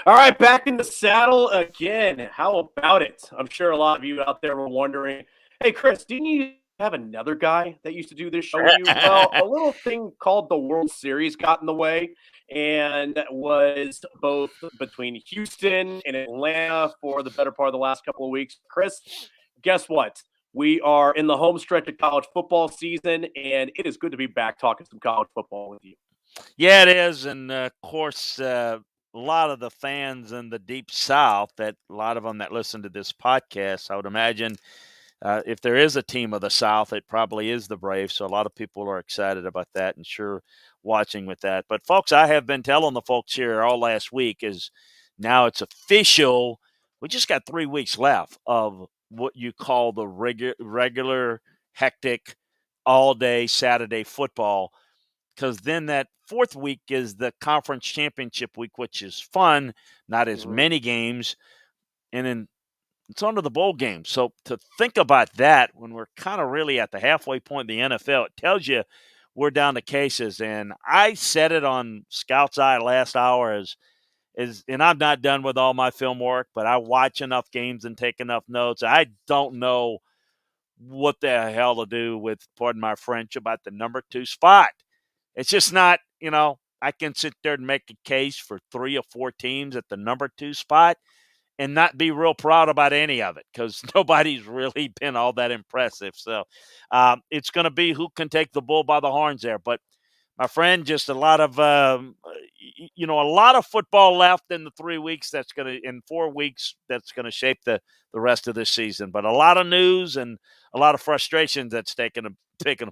All right, back in the saddle again. How about it? I'm sure a lot of you out there were wondering, hey, Chris, didn't you have another guy that used to do this show with you? Well, a little thing called the World Series got in the way and was both between Houston and Atlanta for the better part of the last couple of weeks. Chris, guess what? We are in the home stretch of college football season, and it is good to be back talking some college football with you. Yeah, it is, and of course, a lot of the fans in the deep South, that a lot of them that listen to this podcast, I would imagine, if there is a team of the South, it probably is the Braves. So a lot of people are excited about that, and sure watching with that. But folks, I have been telling the folks here all last week is now it's official. We just got 3 weeks left of what you call the regular hectic all day Saturday football, because then that fourth week is the conference championship week, which is fun, not as Mhm. many games, and then it's on to the bowl game. So to think about that when we're kind of really at the halfway point in the NFL, it tells you we're down to cases. And I said it on Scout's Eye last hour and I'm not done with all my film work, but I watch enough games and take enough notes. I don't know what the hell to do with, pardon my French, about the number 2 spot. It's just not, I can sit there and make a case for 3 or 4 teams at the number 2 spot and not be real proud about any of it because nobody's really been all that impressive. So it's going to be who can take the bull by the horns there. But my friend, just a lot of a lot of football left in the 3 weeks. That's going to in 4 weeks. That's going to shape the rest of this season. But a lot of news and a lot of frustration that's taking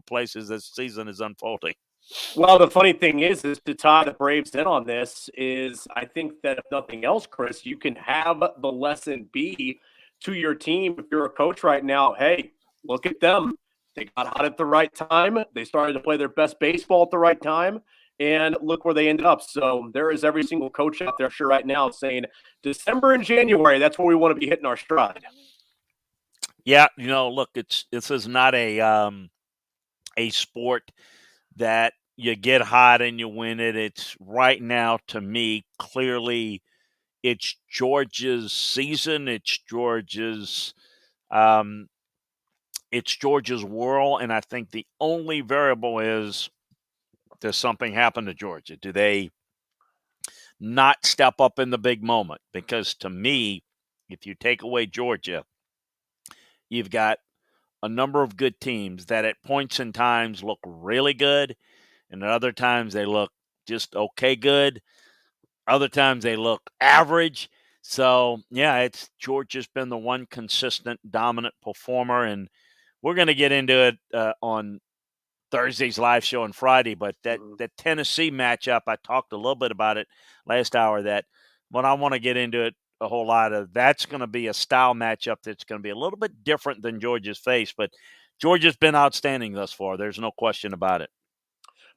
place as this season is unfolding. Well, the funny thing is to tie the Braves in on this is I think that if nothing else, Chris, you can have the lesson be to your team if you're a coach right now. Hey, look at them. They got hot at the right time. They started to play their best baseball at the right time. And look where they ended up. So there is every single coach out there, sure, right now saying December and January, that's where we want to be hitting our stride. Yeah, look, this is not a sport that you get hot and you win it. It's right now, to me, clearly it's Georgia's season. Um, it's Georgia's world, and I think the only variable is, does something happen to Georgia? Do they not step up in the big moment? Because to me, if you take away Georgia, you've got a number of good teams that at points in times look really good, and at other times they look just okay good. Other times they look average. So, yeah, it's Georgia's been the one consistent, dominant performer, and we're going to get into it on Thursday's live show on Friday. But that Tennessee matchup, I talked a little bit about it last hour. That when I want to get into it a whole lot of, that's going to be a style matchup that's going to be a little bit different than Georgia's face. But Georgia's been outstanding thus far. There's no question about it.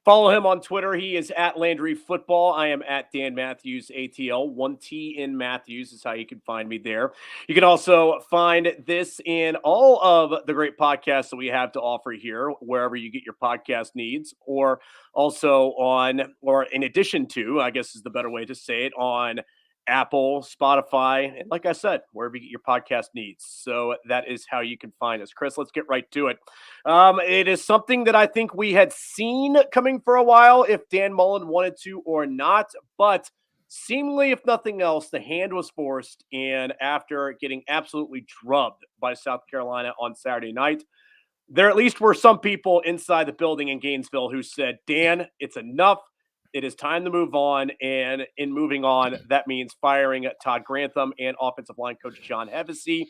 Follow him on Twitter. He is at Landry Football. I am at Dan Matthews ATL. 1T in Matthews is how you can find me there. You can also find this in all of the great podcasts that we have to offer here, wherever you get your podcast needs, or also or in addition to, I guess is the better way to say it, on Apple, Spotify, and like I said, wherever you get your podcast needs. So that is how you can find us. Chris, let's get right to it. It is something that I think we had seen coming for a while, if Dan Mullen wanted to or not. But seemingly, if nothing else, the hand was forced. And after getting absolutely drubbed by South Carolina on Saturday night, there at least were some people inside the building in Gainesville who said, Dan, it's enough. It is time to move on. And in moving on, that means firing Todd Grantham and offensive line coach John Hevesy.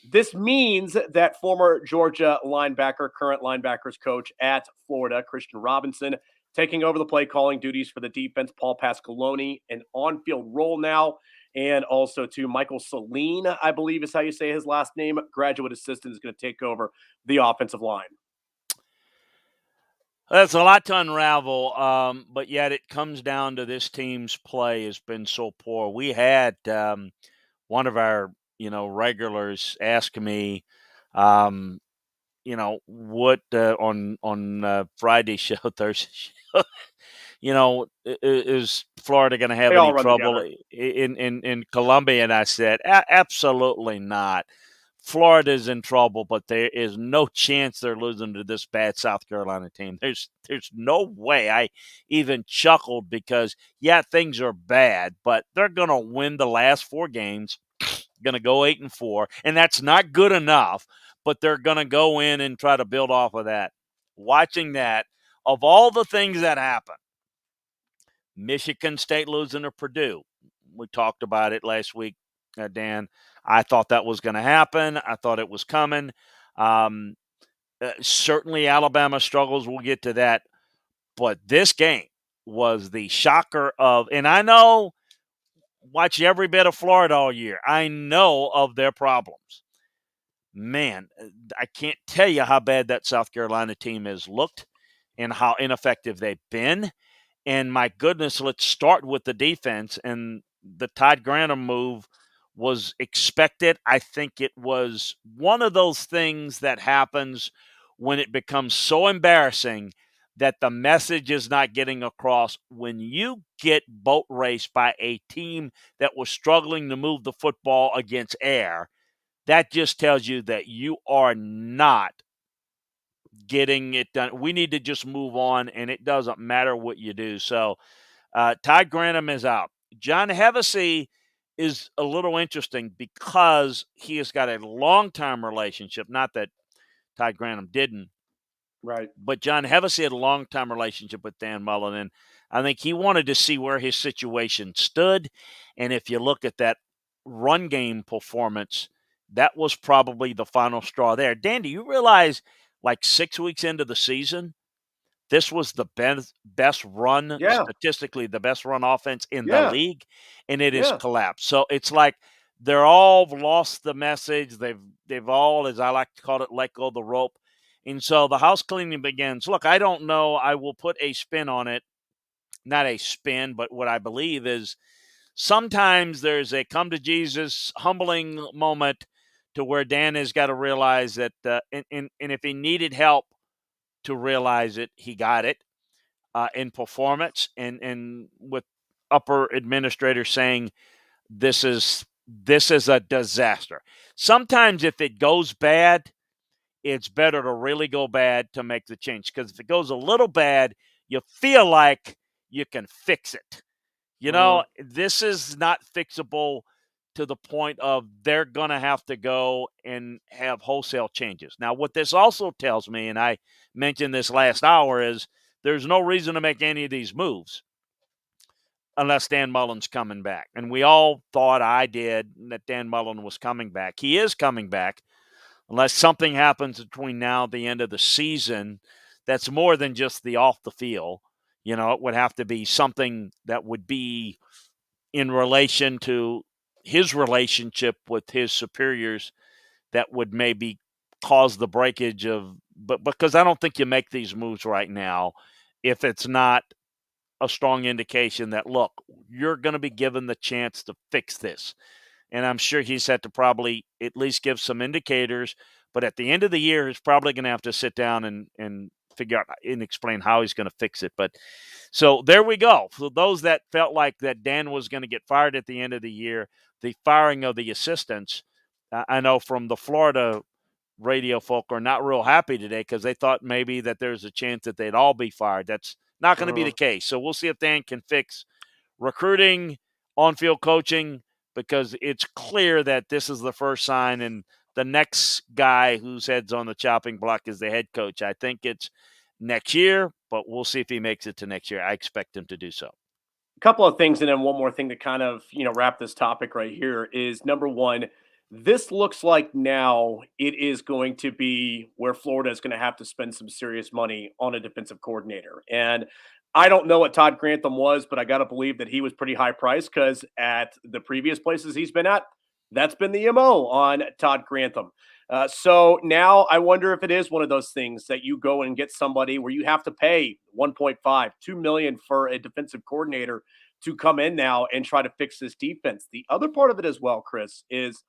This means that former Georgia linebacker, current linebackers coach at Florida, Christian Robinson, taking over the play calling duties for the defense, Paul Pasqualoni, an on-field role now. And also to Michael Saline, I believe is how you say his last name, graduate assistant, is going to take over the offensive line. That's a lot to unravel, but yet it comes down to this team's play has been so poor. We had one of our, regulars ask me, what on Friday show, Thursday show, Is Florida going to have They all any run trouble together. in Columbia? And I said, absolutely not. Florida's in trouble, but there is no chance they're losing to this bad South Carolina team. There's no way. I even chuckled because things are bad, but they're going to win the last 4 games. Going to go 8-4, and that's not good enough. But they're going to go in and try to build off of that. Watching that, of all the things that happen, Michigan State losing to Purdue. We talked about it last week, Dan. I thought that was going to happen. I thought it was coming. Um, Certainly, Alabama struggles. We'll get to that. But this game was the shocker of, and I know, watch every bit of Florida all year. I know of their problems. Man, I can't tell you how bad that South Carolina team has looked and how ineffective they've been. And my goodness, let's start with the defense. And the Todd Grantham move was expected. I think it was one of those things that happens when it becomes so embarrassing that the message is not getting across. When you get boat raced by a team that was struggling to move the football against air, that just tells you that you are not getting it done. We need to just move on, and it doesn't matter what you do. So Todd Grantham is out. John Hevesy is a little interesting because he has got a long-time relationship. Not that Todd Grantham didn't, Right. but John Hevesy had a long-time relationship with Dan Mullen, and I think he wanted to see where his situation stood. And if you look at that run game performance, that was probably the final straw there. Dan, do you realize, like 6 weeks into the season, this was the best run, Yeah. statistically, the best run offense in the Yeah. league, and it has Yeah. collapsed. So it's like they're all lost the message. They've all, as I like to call it, let go of the rope. And so the house cleaning begins. Look, I don't know. I will put a spin on it. Not a spin, but what I believe is sometimes there's a come to Jesus humbling moment to where Dan has got to realize that, and if he needed help to realize it, he got it in performance, and with upper administrators saying this is a disaster. Sometimes if it goes bad, it's better to really go bad to make the change, because if it goes a little bad, you feel like you can fix it. Mhm. This is not fixable to the point of they're going to have to go and have wholesale changes. Now, what this also tells me, and I mentioned this last hour, is there's no reason to make any of these moves unless Dan Mullen's coming back. And we all thought, I did, that Dan Mullen was coming back. He is coming back unless something happens between now and the end of the season that's more than just the off the field. It would have to be something that would be in relation to his relationship with his superiors that would maybe cause the breakage of, but because I don't think you make these moves right now if it's not a strong indication that, look, you're going to be given the chance to fix this. And I'm sure he's had to probably at least give some indicators, but at the end of the year, he's probably going to have to sit down and figure out and explain how he's going to fix it. But so there we go. For those that felt like that Dan was going to get fired at the end of the year, the firing of the assistants, I know from the Florida radio folk are not real happy today because they thought maybe that there's a chance that they'd all be fired. That's not going to be the Mhm. case. So we'll see if Dan can fix recruiting, on-field coaching, because it's clear that this is the first sign, and the next guy whose head's on the chopping block is the head coach. I think it's next year, but we'll see if he makes it to next year. I expect him to do so. Couple of things, and then one more thing to kind of wrap this topic right here is number one. This looks like now it is going to be where Florida is going to have to spend some serious money on a defensive coordinator. And I don't know what Todd Grantham was, but I got to believe that he was pretty high priced because at the previous places he's been at, that's been the MO on Todd Grantham. So now I wonder if it is one of those things that you go and get somebody where you have to pay 1.5, 2 million for a defensive coordinator to come in now and try to fix this defense. The other part of it as well, Chris, is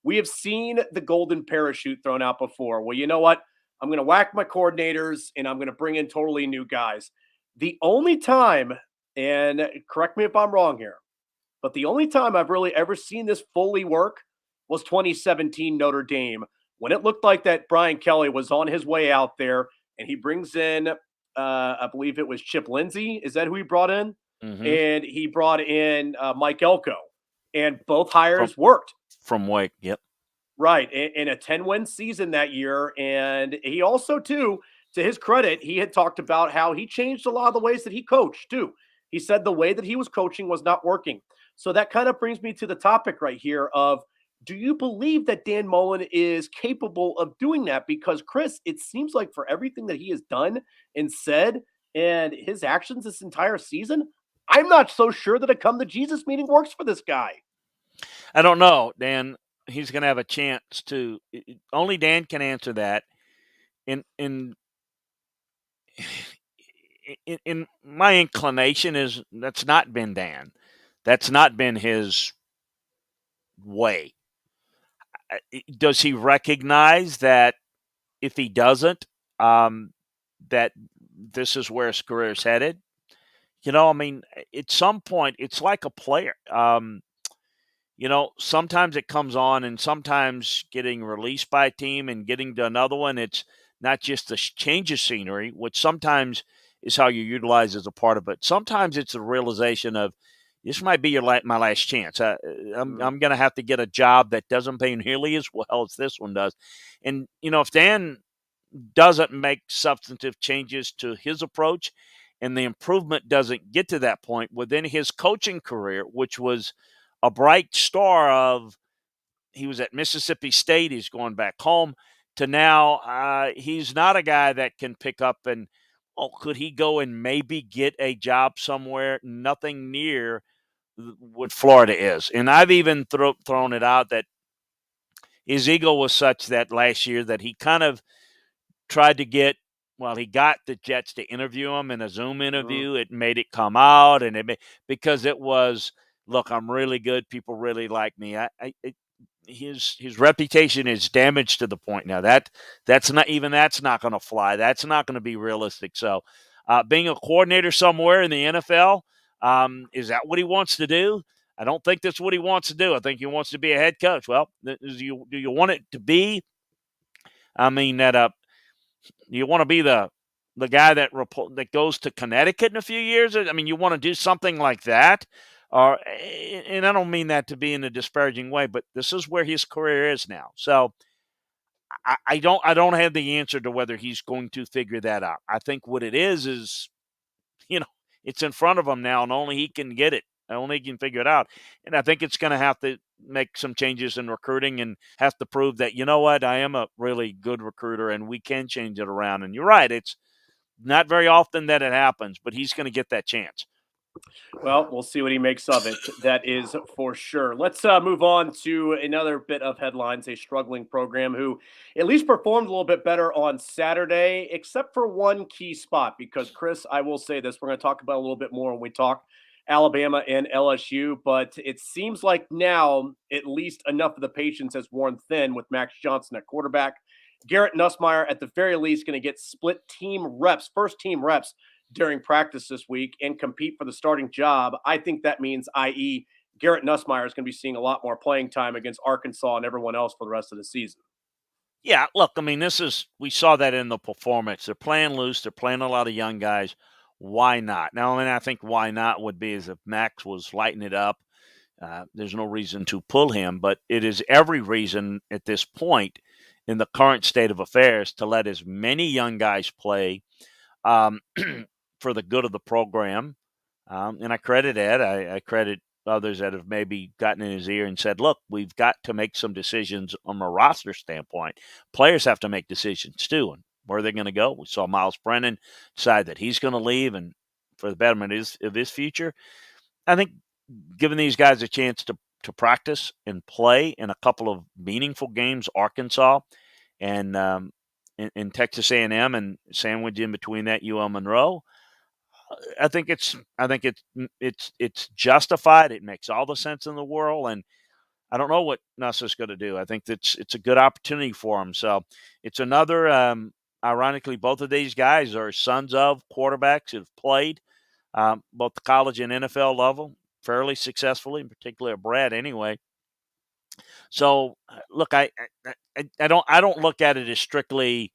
we have seen the golden parachute thrown out before. Well, you know what? I'm going to whack my coordinators and I'm going to bring in totally new guys. The only time, and correct me if I'm wrong here, but the only time I've really ever seen this fully work was 2017 Notre Dame, when it looked like that Brian Kelly was on his way out there, and he brings in, I believe it was Chip Lindsey. Is that who he brought in? Mm-hmm. And he brought in Mike Elko, and both From hires worked. from Wake. Yep. Right, in a 10-win season that year, and he also, too, to his credit, he had talked about how he changed a lot of the ways that he coached, too. He said the way that he was coaching was not working. So that kind of brings me to the topic right here of, do you believe that Dan Mullen is capable of doing that? Because, Chris, it seems like for everything that he has done and said and his actions this entire season, I'm not so sure that a come to Jesus meeting works for this guy. I don't know, Dan. He's going to have a chance to. Only Dan can answer that. In in my inclination is that's not been Dan. That's not been his way. Does he recognize that if he doesn't, that this is where his career is headed? I mean, at some point, it's like a player. Sometimes it comes on, and sometimes getting released by a team and getting to another one, it's not just the change of scenery, which sometimes is how you utilize as a part of it. Sometimes it's the realization of this might be my last chance. I'm going to have to get a job that doesn't pay nearly as well as this one does. And, if Dan doesn't make substantive changes to his approach and the improvement doesn't get to that point within his coaching career, which was a bright star of he was at Mississippi State, he's going back home to now he's not a guy that can pick up and could he go and maybe get a job somewhere? Nothing near what Florida is. And I've even thrown it out that his ego was such that last year that he kind of tried to get he got the Jets to interview him in a Zoom Mhm. interview. It made it come out, and because it was, look, I'm really good. People really like me. His reputation is damaged to the point now that's not going to fly. That's not going to be realistic. So, being a coordinator somewhere in the NFL, is that what he wants to do? I don't think that's what he wants to do. I think he wants to be a head coach. Well, do you want it to be? I mean that you want to be the guy that goes to Connecticut in a few years? I mean, you want to do something like that, and I don't mean that to be in a disparaging way, but this is where his career is now. So I don't have the answer to whether he's going to figure that out. I think what it is you know it's in front of him now, and only he can get it. Only he can figure it out. And I think it's going to have to make some changes in recruiting and have to prove that, you know what, I am a really good recruiter and we can change it around. And you're right. It's not very often that it happens, but he's going to get that chance. Well, we'll see what he makes of it. That is for sure. Let's move on to another bit of headlines. A struggling program who at least performed a little bit better on Saturday, except for one key spot. Because, Chris, I will say this. We're going to talk about a little bit more when we talk Alabama and LSU. But it seems like now at least enough of the patience has worn thin with Max Johnson at quarterback. Garrett Nussmeyer, at the very least, going to get split team reps, first team reps during practice this week and compete for the starting job. I think that means, i.e., Garrett Nussmeyer is going to be seeing a lot more playing time against Arkansas and everyone else for the rest of the season. Yeah, look, I mean, we saw that in the performance. They're playing loose, they're playing a lot of young guys. Why not? Now, I mean, I think why not would be as if Max was lighting it up. There's no reason to pull him, but it is every reason at this point in the current state of affairs to let as many young guys play um, for the good of the program. And I credit Ed. I credit others that have maybe gotten in his ear and said, look, we've got to make some decisions from a roster standpoint. Players have to make decisions too. And where are they going to go? We saw Miles Brennan decide that he's going to leave and for the betterment of his future. I think giving these guys a chance to practice and play in a couple of meaningful games, Arkansas and in Texas A&M, and sandwich in between that UL Monroe. I think it's justified. It makes all the sense in the world, and I don't know what Nuss is going to do. I think it's a good opportunity for him. So it's another ironically, both of these guys are sons of quarterbacks who have played both the college and NFL level fairly successfully, in particular Brad anyway. So look, I don't look at it as strictly,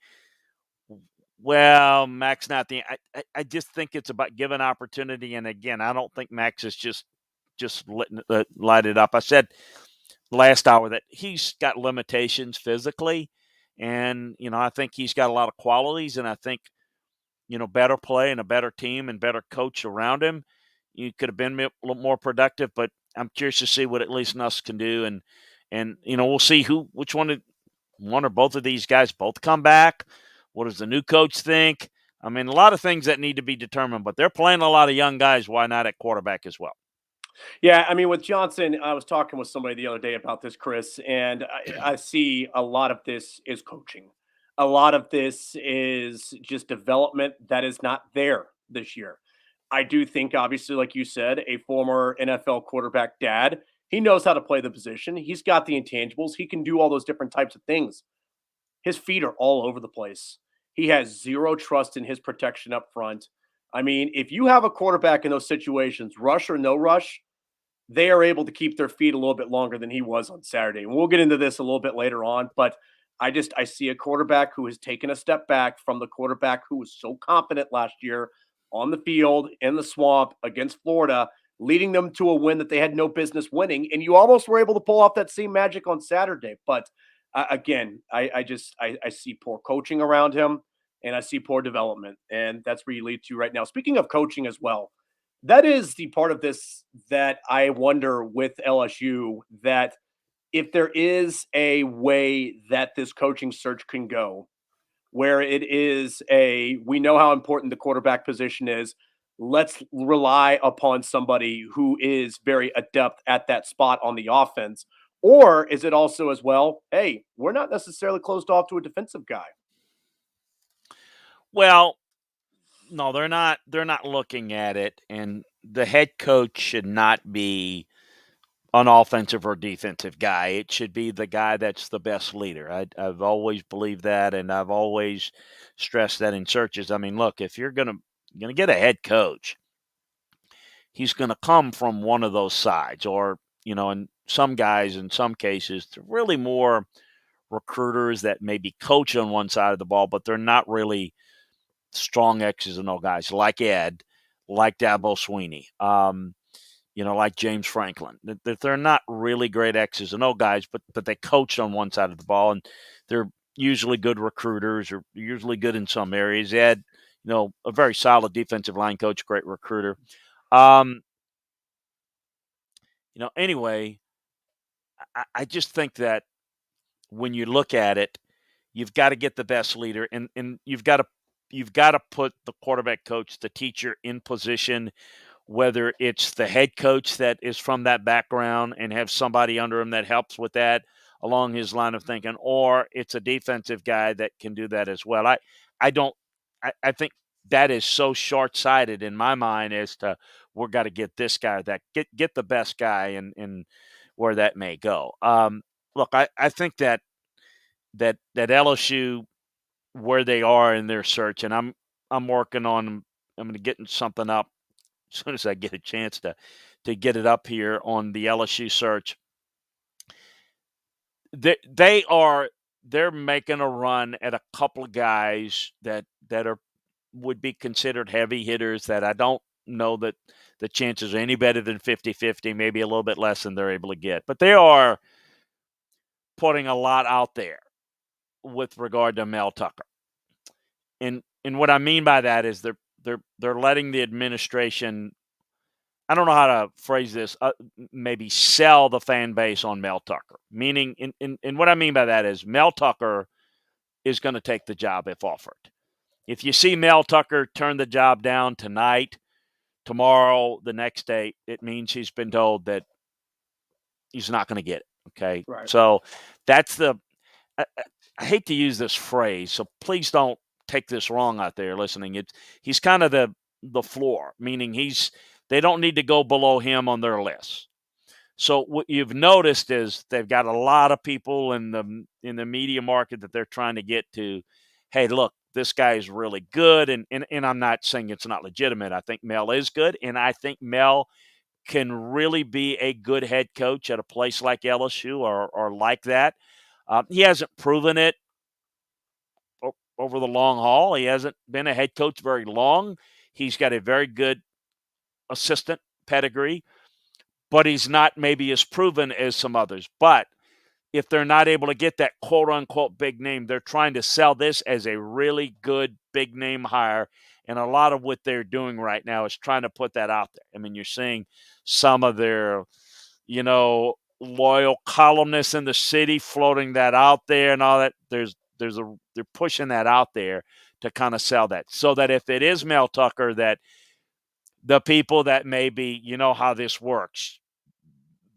well, Max not the. I just think it's about giving opportunity, and again, I don't think Max is just light it up. I said last hour that he's got limitations physically, and I think he's got a lot of qualities, and I think better play and a better team and better coach around him, you could have been a little more productive. But I'm curious to see what at least Nuss can do, and we'll see which one or both of these guys both come back. What does the new coach think? I mean, a lot of things that need to be determined, but they're playing a lot of young guys. Why not at quarterback as well? Yeah, I mean, with Johnson, I was talking with somebody the other day about this, Chris, and I see a lot of this is coaching. A lot of this is just development that is not there this year. I do think, obviously, like you said, a former NFL quarterback dad, he knows how to play the position. He's got the intangibles. He can do all those different types of things. His feet are all over the place. He has zero trust in his protection up front. I mean, if you have a quarterback in those situations, rush or no rush, they are able to keep their feet a little bit longer than he was on Saturday. And we'll get into this a little bit later on, but I see a quarterback who has taken a step back from the quarterback who was so confident last year on the field in the swamp against Florida, leading them to a win that they had no business winning. And you almost were able to pull off that same magic on Saturday. But again, I see poor coaching around him and I see poor development. And that's where you lead to right now. Speaking of coaching as well, that is the part of this that I wonder with LSU, that if there is a way that this coaching search can go, where it is we know how important the quarterback position is. Let's rely upon somebody who is very adept at that spot on the offense. Or is it also as well, hey, we're not necessarily closed off to a defensive guy? Well, no, they're not. They're not looking at it, and the head coach should not be an offensive or defensive guy. It should be the guy that's the best leader. I've always believed that, and I've always stressed that in searches. I mean, look, if you're gonna get a head coach, he's gonna come from one of those sides, or and some guys in some cases, they're really more recruiters that maybe coach on one side of the ball, but they're not really strong X's and O guys like Ed, like Dabo Sweeney. Like James Franklin. That they're not really great X's and O guys, but they coach on one side of the ball, and they're usually good recruiters, or usually good in some areas. Ed, a very solid defensive line coach, great recruiter. Um, anyway, I just think that when you look at it, you've got to get the best leader, and you've got to put the quarterback coach, the teacher, in position, whether it's the head coach that is from that background and have somebody under him that helps with that along his line of thinking, or it's a defensive guy that can do that as well. I don't I think that is so short-sighted in my mind as to we're got to get this guy, that get the best guy, and where that may go. Look, I think that LSU, where they are in their search, and I'm working on. I'm going to get something up as soon as I get a chance to get it up here on the LSU search. They're making a run at a couple of guys that would be considered heavy hitters that I don't know that the chances are any better than 50-50, maybe a little bit less than they're able to get. But they are putting a lot out there with regard to Mel Tucker. And what I mean by that is they're letting the administration, I don't know how to phrase this, maybe sell the fan base on Mel Tucker. Meaning, and what I mean by that is Mel Tucker is going to take the job if offered. If you see Mel Tucker turn the job down tonight, tomorrow, the next day, it means he's been told that he's not going to get it. Okay. Right. So that's I hate to use this phrase, so please don't take this wrong out there listening. He's kind of the floor, meaning they don't need to go below him on their list. So what you've noticed is they've got a lot of people in the media market that they're trying to get to. Hey, look, this guy is really good. And I'm not saying it's not legitimate. I think Mel is good, and I think Mel can really be a good head coach at a place like LSU or like that. He hasn't proven it over the long haul. He hasn't been a head coach very long. He's got a very good assistant pedigree, but he's not maybe as proven as some others. But if they're not able to get that quote unquote big name, they're trying to sell this as a really good big name hire. And a lot of what they're doing right now is trying to put that out there. I mean, you're seeing some of their, loyal columnists in the city floating that out there and all that. They're pushing that out there to kind of sell that, so that if it is Mel Tucker, that the people that maybe, how this works,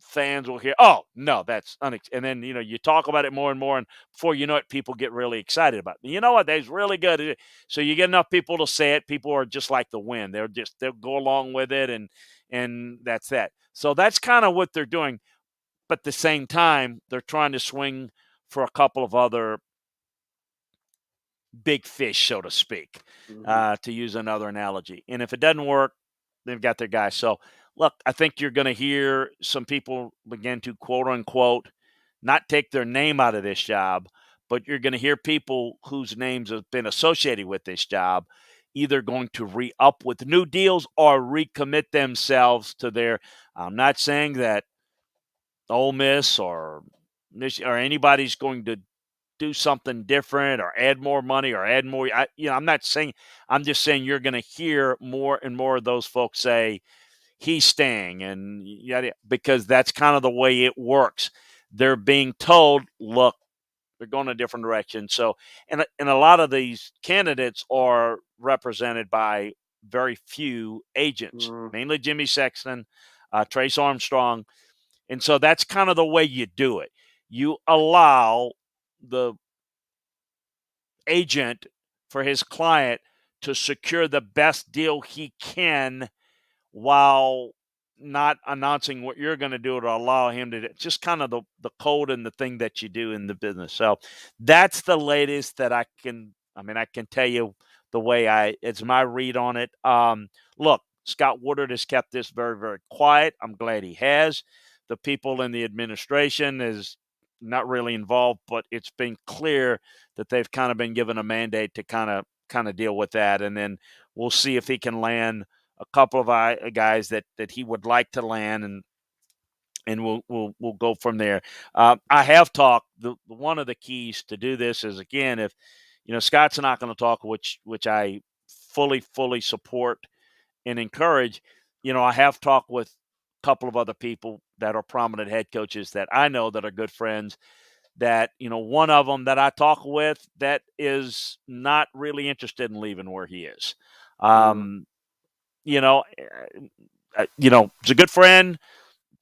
fans will hear, oh no, that's and then you talk about it more and more, and before you know it, people get really excited about it. You know what? That's really good. So you get enough people to say it. People are just like the wind. They'll go along with it, and that's that. So that's kind of what they're doing. But at the same time, they're trying to swing for a couple of other big fish, so to speak, to use another analogy. And if it doesn't work, they've got their guy. So, look, I think you're going to hear some people begin to quote unquote not take their name out of this job, but you're going to hear people whose names have been associated with this job either going to re up with new deals or recommit themselves to their. I'm not saying that Ole Miss or anybody's going to do something different or add more money or add more. I'm not saying. I'm just saying you're going to hear more and more of those folks say he's staying, and because that's kind of the way it works. They're being told, look, they're going a different direction. So, and a lot of these candidates are represented by very few agents, mainly Jimmy Sexton, Trace Armstrong. And so that's kind of the way you do it. You allow the agent for his client to secure the best deal he can while not announcing what you're going to do to allow him to do. Just kind of the code and the thing that you do in the business. So that's the latest that I can tell you the way it's my read on it. Look, Scott Woodard has kept this very, very quiet. I'm glad he has. The people in the administration is not really involved, but it's been clear that they've kind of been given a mandate to kind of deal with that. And then we'll see if he can land a couple of guys that he would like to land, and we'll go from there. I have talked. One of the keys to do this is, again, if Scott's not going to talk, which I fully support and encourage. I have talked with a couple of other people that are prominent head coaches that I know that are good friends. That one of them that I talk with that is not really interested in leaving where he is. He's a good friend.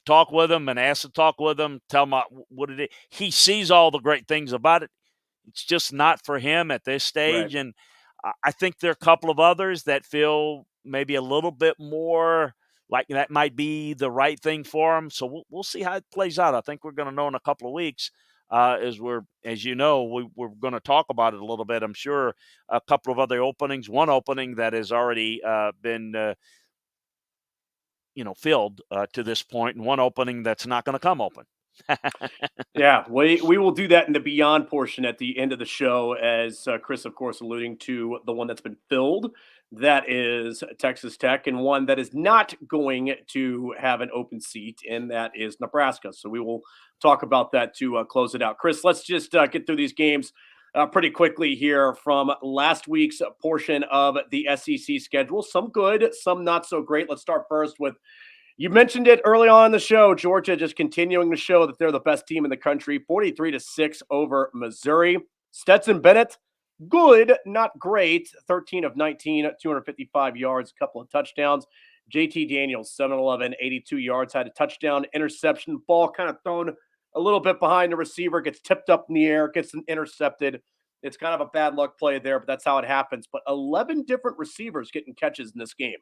Talk with him and ask to talk with him. Tell him what it is. He sees all the great things about it. It's just not for him at this stage. Right. And I think there are a couple of others that feel maybe a little bit more like that might be the right thing for him. So we'll see how it plays out. I think we're going to know in a couple of weeks. As we're going to talk about it a little bit. I'm sure a couple of other openings. One opening that has already been filled to this point, and one opening that's not going to come open. Yeah, we will do that in the beyond portion at the end of the show, as Chris, of course, alluding to the one that's been filled. That is Texas Tech, and one that is not going to have an open seat, and that is Nebraska. So we will talk about that to close it out. Chris, let's just get through these games pretty quickly here from last week's portion of the SEC schedule. Some good, some not so great. Let's start first with, you mentioned it early on in the show, Georgia just continuing to show that they're the best team in the country, 43-6 over Missouri. Stetson Bennett, good, not great, 13 of 19, 255 yards, a couple of touchdowns. JT Daniels, 7-11, 82 yards, had a touchdown, interception, ball kind of thrown a little bit behind the receiver, gets tipped up in the air, gets intercepted. It's kind of a bad luck play there, but that's how it happens. But 11 different receivers getting catches in this game.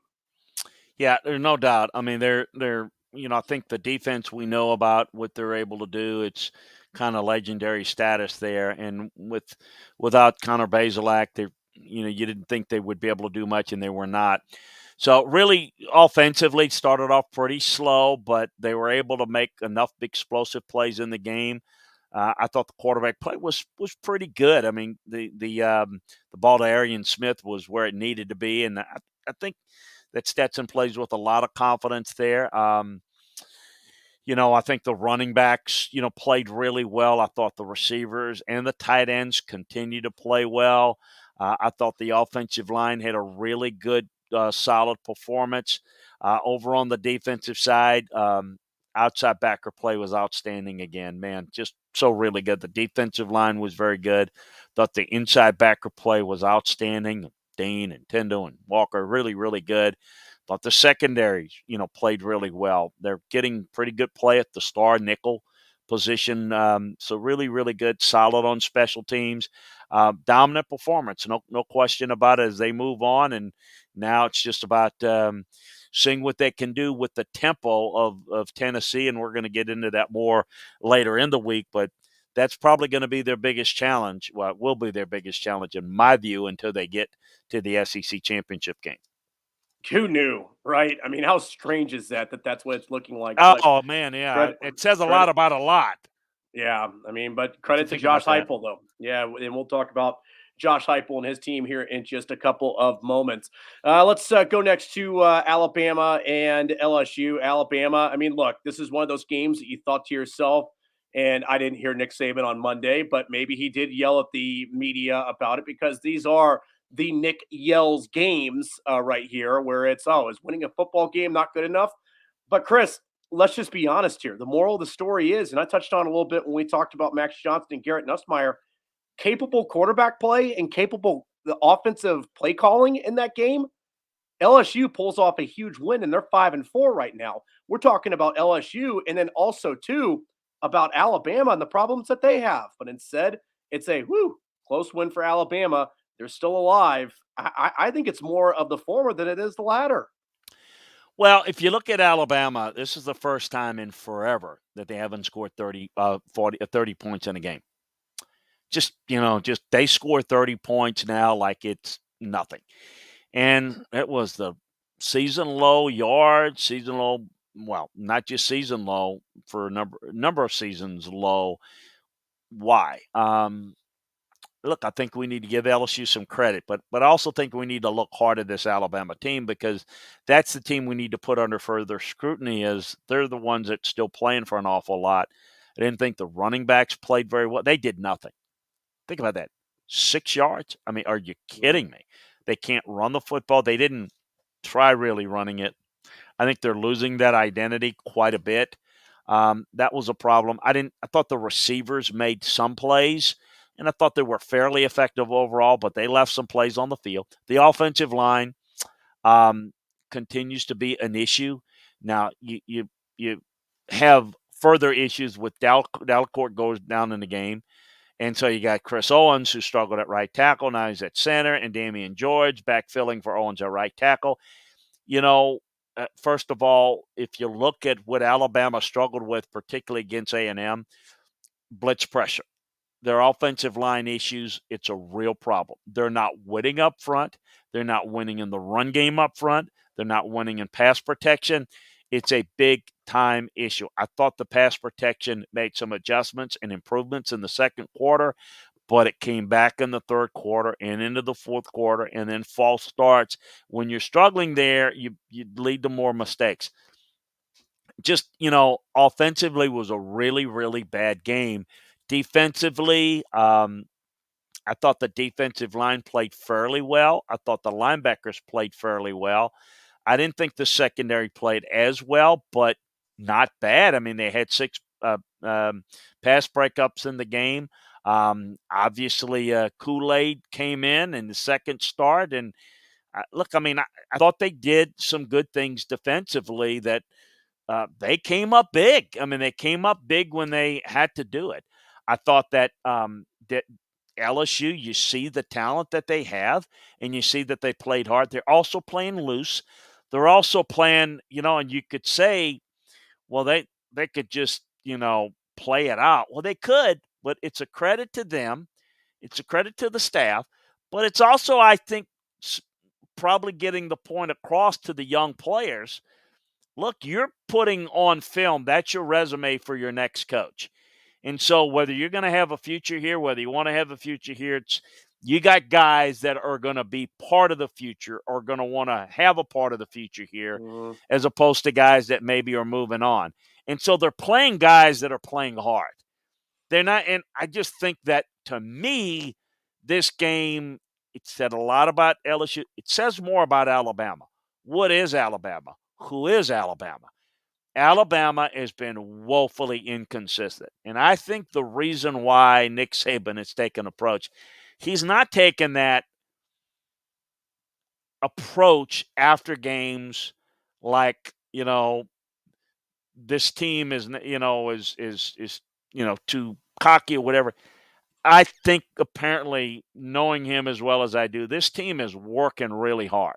Yeah, there's no doubt. I mean, they're I think the defense, we know about what they're able to do. It's kind of legendary status there, and without Connor Bazelak, you didn't think they would be able to do much, and they were not. So really, offensively, started off pretty slow, but they were able to make enough big explosive plays in the game. I thought the quarterback play was pretty good. I mean, the ball to Arian Smith was where it needed to be, and I think that Stetson plays with a lot of confidence there. I think the running backs, played really well. I thought the receivers and the tight ends continue to play well. I thought the offensive line had a really good, solid performance. Over on the defensive side, outside backer play was outstanding again, man. Just so really good. The defensive line was very good. Thought the inside backer play was outstanding. Dean and Tendo and Walker, really, really good. But the secondaries, played really well. They're getting pretty good play at the star nickel position. So really, really good, solid on special teams. Dominant performance, no question about it as they move on. And now it's just about seeing what they can do with the tempo of Tennessee. And we're going to get into that more later in the week. But that's probably going to be their biggest challenge. Well, it will be their biggest challenge, in my view, until they get to the SEC championship game. Who knew, right? I mean, how strange is that that's what it's looking like? But Oh, man, yeah. credit, It says a lot credit. about a lot Yeah, I mean, but to credit to think Josh about that. Heupel though. Yeah, and we'll talk about Josh Heupel and his team here in just a couple of moments. Let's go next to Alabama and LSU. Alabama. I mean, look, this is one of those games that you thought to yourself, and I didn't hear Nick Saban on Monday, but maybe he did yell at the media about it because these are the Nick yells games right here, where it's is winning a football game not good enough? But Chris, let's just be honest here. The moral of the story is, and I touched on a little bit when we talked about Max Johnson and Garrett Nussmeyer, capable quarterback play and capable the offensive play calling in that game. LSU pulls off a huge win and they're 5-4 right now. We're talking about LSU and then also too about Alabama and the problems that they have. But instead, it's a close win for Alabama. They're still alive. I think it's more of the former than it is the latter. Well, if you look at Alabama, this is the first time in forever that they haven't scored 30 points in a game. Just they score 30 points now like it's nothing. And it was the season low yards, season low, well, not just season low, for a number of seasons low. Why? Look, I think we need to give LSU some credit, but I also think we need to look hard at this Alabama team because that's the team we need to put under further scrutiny as they're the ones that's still playing for an awful lot. I didn't think the running backs played very well. They did nothing. Think about that. 6 yards? I mean, are you kidding me? They can't run the football. They didn't try really running it. I think they're losing that identity quite a bit. That was a problem. I thought the receivers made some plays, and I thought they were fairly effective overall, but they left some plays on the field. The offensive line um, continues to be an issue. Now you have further issues with Delacorte goes down in the game. And so you got Chris Owens, who struggled at right tackle. Now he's at center, and Damian George backfilling for Owens at right tackle. You know, first of all, if you look at what Alabama struggled with, particularly against A&M, blitz pressure. Their offensive line issues, it's a real problem. They're not winning up front. They're not winning in the run game up front. They're not winning in pass protection. It's a big time issue. I thought the pass protection made some adjustments and improvements in the second quarter, but it came back in the third quarter and into the fourth quarter, and then false starts. When you're struggling there, you lead to more mistakes. Just, offensively was a really, really bad game. Defensively, I thought the defensive line played fairly well. I thought the linebackers played fairly well. I didn't think the secondary played as well, but not bad. I mean, they had 6 pass breakups in the game. Obviously, Kool-Aid came in the second start. And look, I mean, I thought they did some good things defensively that they came up big. I mean, they came up big when they had to do it. I thought that LSU, you see the talent that they have, and you see that they played hard. They're also playing loose. They're also playing, and you could say, well, they could just, play it out. Well, they could, but it's a credit to them. It's a credit to the staff. But it's also, I think, probably getting the point across to the young players. Look, you're putting on film. That's your resume for your next coach. And so whether you're going to have a future here, whether you want to have a future here, you got guys that are going to be part of the future or going to want to have a part of the future here Mhm. as opposed to guys that maybe are moving on. And so they're playing guys that are playing hard. They're not, and I just think that to me, this game, it said a lot about LSU. It says more about Alabama. What is Alabama? Who is Alabama? Alabama has been woefully inconsistent. And I think the reason why Nick Saban has taken approach, he's not taking that approach after games like, this team is too cocky or whatever. I think apparently knowing him as well as I do, this team is working really hard.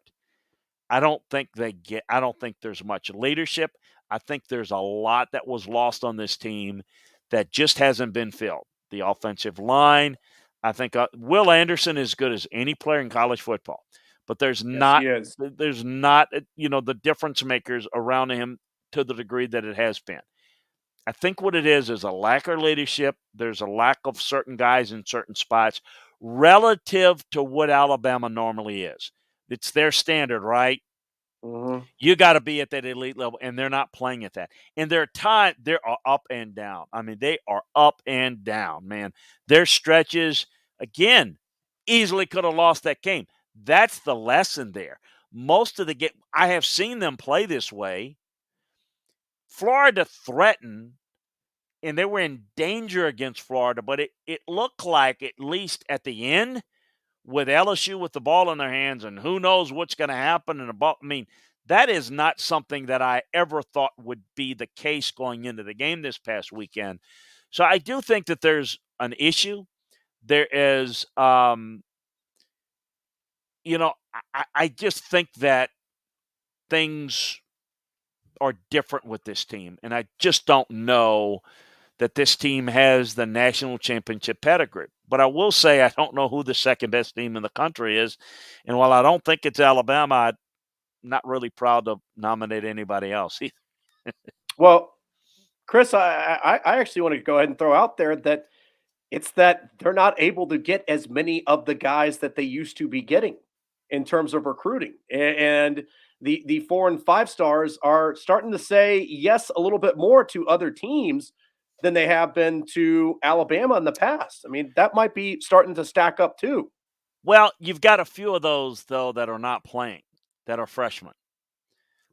I don't think there's much leadership. I think there's a lot that was lost on this team that just hasn't been filled. The offensive line, I think Will Anderson is good as any player in college football, but Yes, he is. there's not the difference makers around him to the degree that it has been. I think what it is a lack of leadership. There's a lack of certain guys in certain spots relative to what Alabama normally is. It's their standard, right? Mhm. You got to be at that elite level, and they're not playing at that. And they're up and down. I mean, they are up and down, man. Their stretches, again, easily could have lost that game. That's the lesson there. Most of the game, I have seen them play this way. Florida threatened, and they were in danger against Florida, but it looked like, at least at the end, with LSU with the ball in their hands and who knows what's going to happen in the ball. I mean, that is not something that I ever thought would be the case going into the game this past weekend. So I do think that there's an issue. There is, I just think that things are different with this team. And I just don't know that this team has the national championship pedigree. But I will say I don't know who the second best team in the country is. And while I don't think it's Alabama, I'm not really proud to nominate anybody else. Well, Chris, I actually want to go ahead and throw out there that it's that they're not able to get as many of the guys that they used to be getting in terms of recruiting. And the 4 and 5 stars are starting to say yes a little bit more to other teams than they have been to Alabama in the past. I mean, that might be starting to stack up too. Well, you've got a few of those, though, that are not playing, that are freshmen.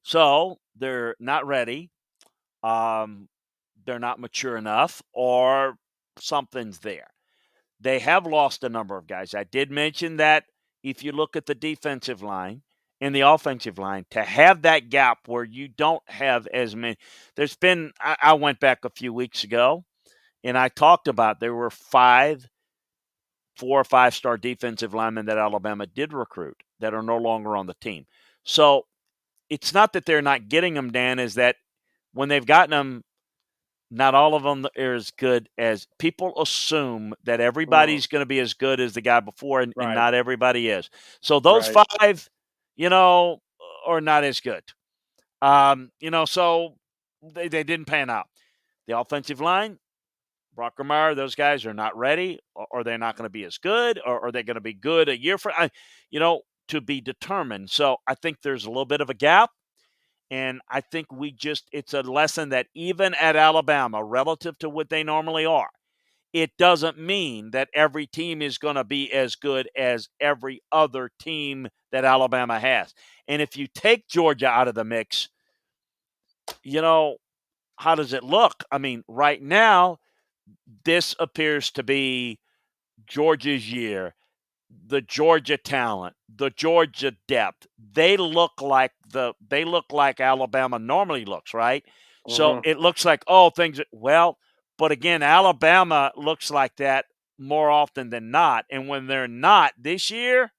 So they're not ready. Um, they're not mature enough, or something's there. They have lost a number of guys. I did mention that if you look at the defensive line and the offensive line, to have that gap where you don't have as many. I went back a few weeks ago and I talked about there were 4 or 5 star defensive linemen that Alabama did recruit that are no longer on the team. So it's not that they're not getting them, Dan, is that when they've gotten them, not all of them are as good as people assume that Mm, everybody's going to be as good as the guy before, and right, not everybody is. So those right. 5, you know, are not as good. So they didn't pan out. The offensive line, Brockermeyer, those guys are not ready, or they're not going to be as good, or are they going to be good a year to be determined. So I think there's a little bit of a gap. And I think it's a lesson that even at Alabama, relative to what they normally are, it doesn't mean that every team is going to be as good as every other team that Alabama has. And if you take Georgia out of the mix, you know, how does it look? I mean, right now, this appears to be Georgia's year. The Georgia talent, the Georgia depth. They look like Alabama normally looks, right? So Hmm. it looks like but again, Alabama looks like that more often than not. And when they're not this year,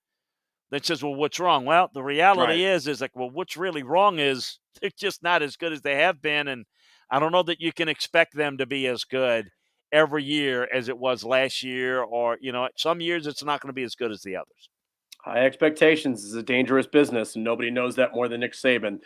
that says, well, what's wrong? Well, the Right. reality is like, well, what's really wrong is they're just not as good as they have been. And I don't know that you can expect them to be as good. every year as it was last year, or some years it's not going to be as good as the others. High expectations is a dangerous business, and nobody knows that more than Nick Saban.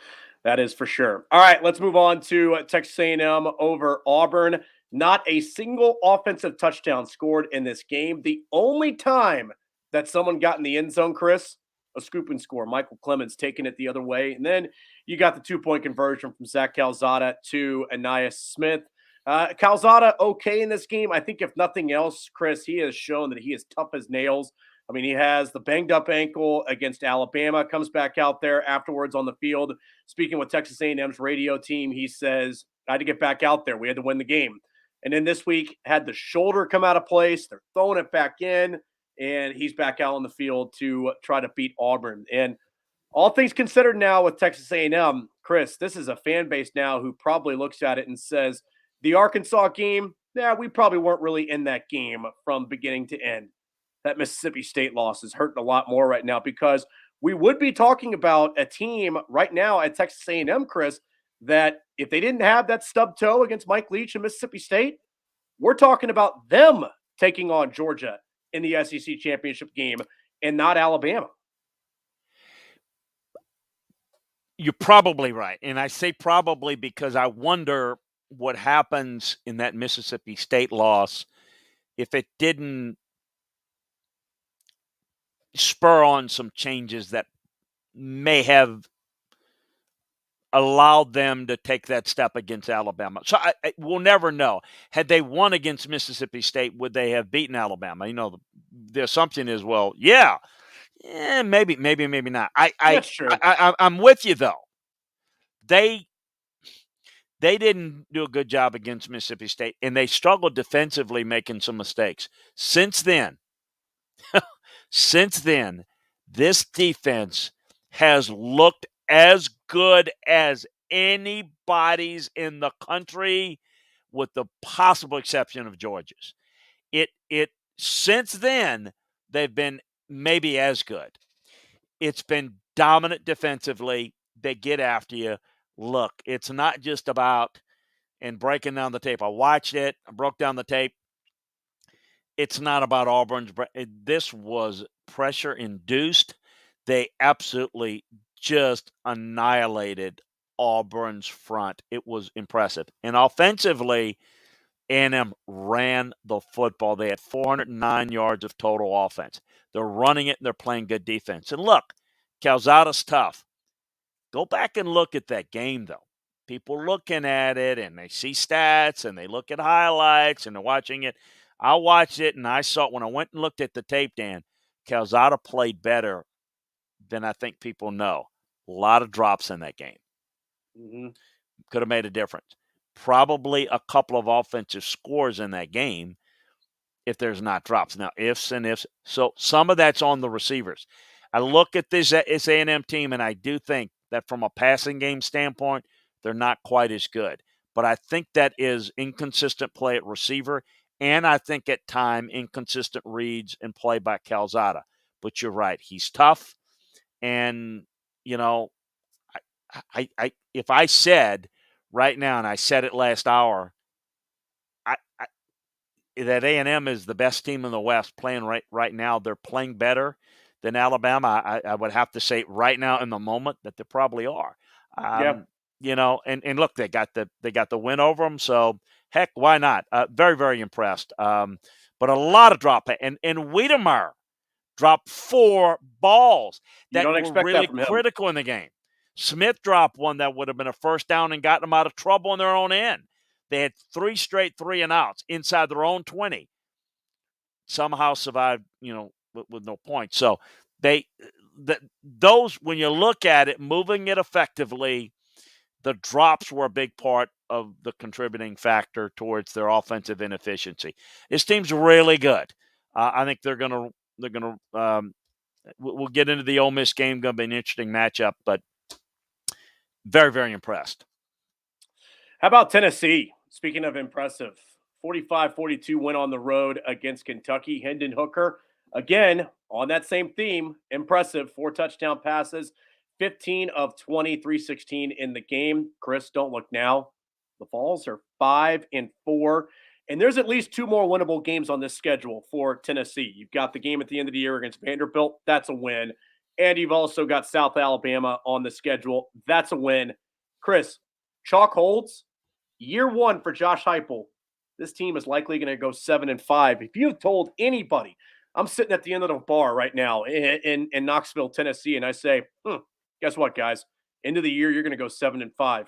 That is for sure. All right, let's move on to Texas A&M over Auburn. Not a single offensive touchdown scored in this game. The only time that someone got in the end zone, Chris, a scoop and score. Michael Clemens taking it the other way. And then you got the 2-point conversion from Zach Calzada to Anais Smith. Calzada, okay in this game. I think if nothing else, Chris, he has shown that he is tough as nails. I mean, he has the banged up ankle against Alabama, comes back out there afterwards on the field. Speaking with Texas A&M's radio team, he says, I had to get back out there. We had to win the game. And then this week, had the shoulder come out of place. They're throwing it back in, and he's back out on the field to try to beat Auburn. And all things considered now with Texas A&M, Chris, this is a fan base now who probably looks at it and says, the Arkansas game, we probably weren't really in that game from beginning to end. That Mississippi State loss is hurting a lot more right now because we would be talking about a team right now at Texas A&M, Chris, that if they didn't have that stub toe against Mike Leach and Mississippi State, we're talking about them taking on Georgia in the SEC championship game and not Alabama. You're probably right. And I say probably because I wonder what happens in that Mississippi State loss if it didn't spur on some changes that may have allowed them to take that step against Alabama. So we'll never know. Had they won against Mississippi State, would they have beaten Alabama? The assumption is, well, maybe not. That's true. I'm with you though. They didn't do a good job against Mississippi State, and they struggled defensively, making some mistakes. Since then, this defense has looked as good as anybody's in the country, with the possible exception of Georgia's. Since then, they've been maybe as good. It's been dominant defensively. They get after you. Look, it's not just about and breaking down the tape. I watched it. I broke down the tape. It's not about Auburn's. This was pressure induced. They absolutely just annihilated Auburn's front. It was impressive. And offensively, A&M ran the football. They had 409 yards of total offense. They're running it, and they're playing good defense. And look, Calzada's tough. Go back and look at that game, though. People looking at it, and they see stats, and they look at highlights, and they're watching it. I watched it, and I saw it when I went and looked at the tape, Dan. Calzada played better than I think people know. A lot of drops in that game. Mm-hmm. Could have made a difference. Probably a couple of offensive scores in that game if there's not drops. Now, ifs and ifs. So some of that's on the receivers. I look at this A&M team, and I do think that from a passing game standpoint, they're not quite as good. But I think that is inconsistent play at receiver, and I think at time inconsistent reads and play by Calzada. But you're right. He's tough. And, if I said right now, and I said it last hour, that A&M is the best team in the West playing right now. They're playing better than Alabama. I would have to say right now in the moment that they probably are. And look, they got the win over them. So heck, why not? Very, very impressed. But a lot of drop, and Wiedemeyer dropped 4 balls that were really critical in the game. Smith dropped one that would have been a first down and gotten them out of trouble in their own end. They had 3 straight 3-and-outs inside their own 20. Somehow survived, with no points. So those, when you look at it, moving it effectively, the drops were a big part of the contributing factor towards their offensive inefficiency. This team's really good. I think they're gonna. We'll get into the Ole Miss game. Going to be an interesting matchup, but very, very impressed. How about Tennessee? Speaking of impressive, 45-42 win on the road against Kentucky. Hendon Hooker, again, on that same theme, impressive. 4 touchdown passes, 15 of 20, 316 in the game. Chris, don't look now. The Vols are 5-4 And there's at least two more winnable games on this schedule for Tennessee. You've got the game at the end of the year against Vanderbilt. That's a win. And you've also got South Alabama on the schedule. That's a win. Chris, chalk holds. Year one for Josh Heupel. This team is likely going to go 7-5. If you told anybody, I'm sitting at the end of the bar right now in Knoxville, Tennessee, and I say, guess what, guys? End of the year, you're going to go 7-5.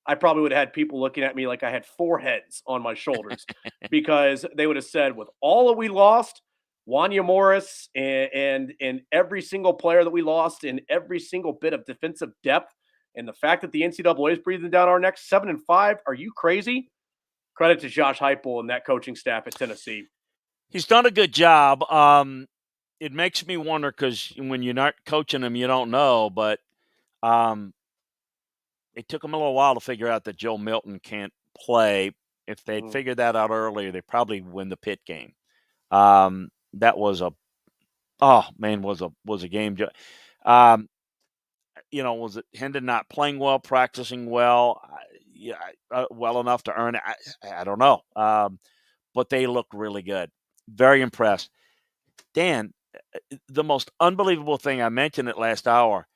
I probably would have had people looking at me like I had four heads on my shoulders because they would have said, with all that we lost, Wanya Morris and every single player that we lost and every single bit of defensive depth, and the fact that the NCAA is breathing down our necks, 7-5, are you crazy? Credit to Josh Heupel and that coaching staff at Tennessee. He's done a good job. It makes me wonder because when you're not coaching him, you don't know. But it took them a little while to figure out that Joe Milton can't play. If they'd figured that out earlier, they probably win the Pitt game. That was was a game. Was it Hendon not playing well, practicing well, well enough to earn it? I don't know. But they look really good. Very impressed. Dan, the most unbelievable thing, I mentioned it last hour,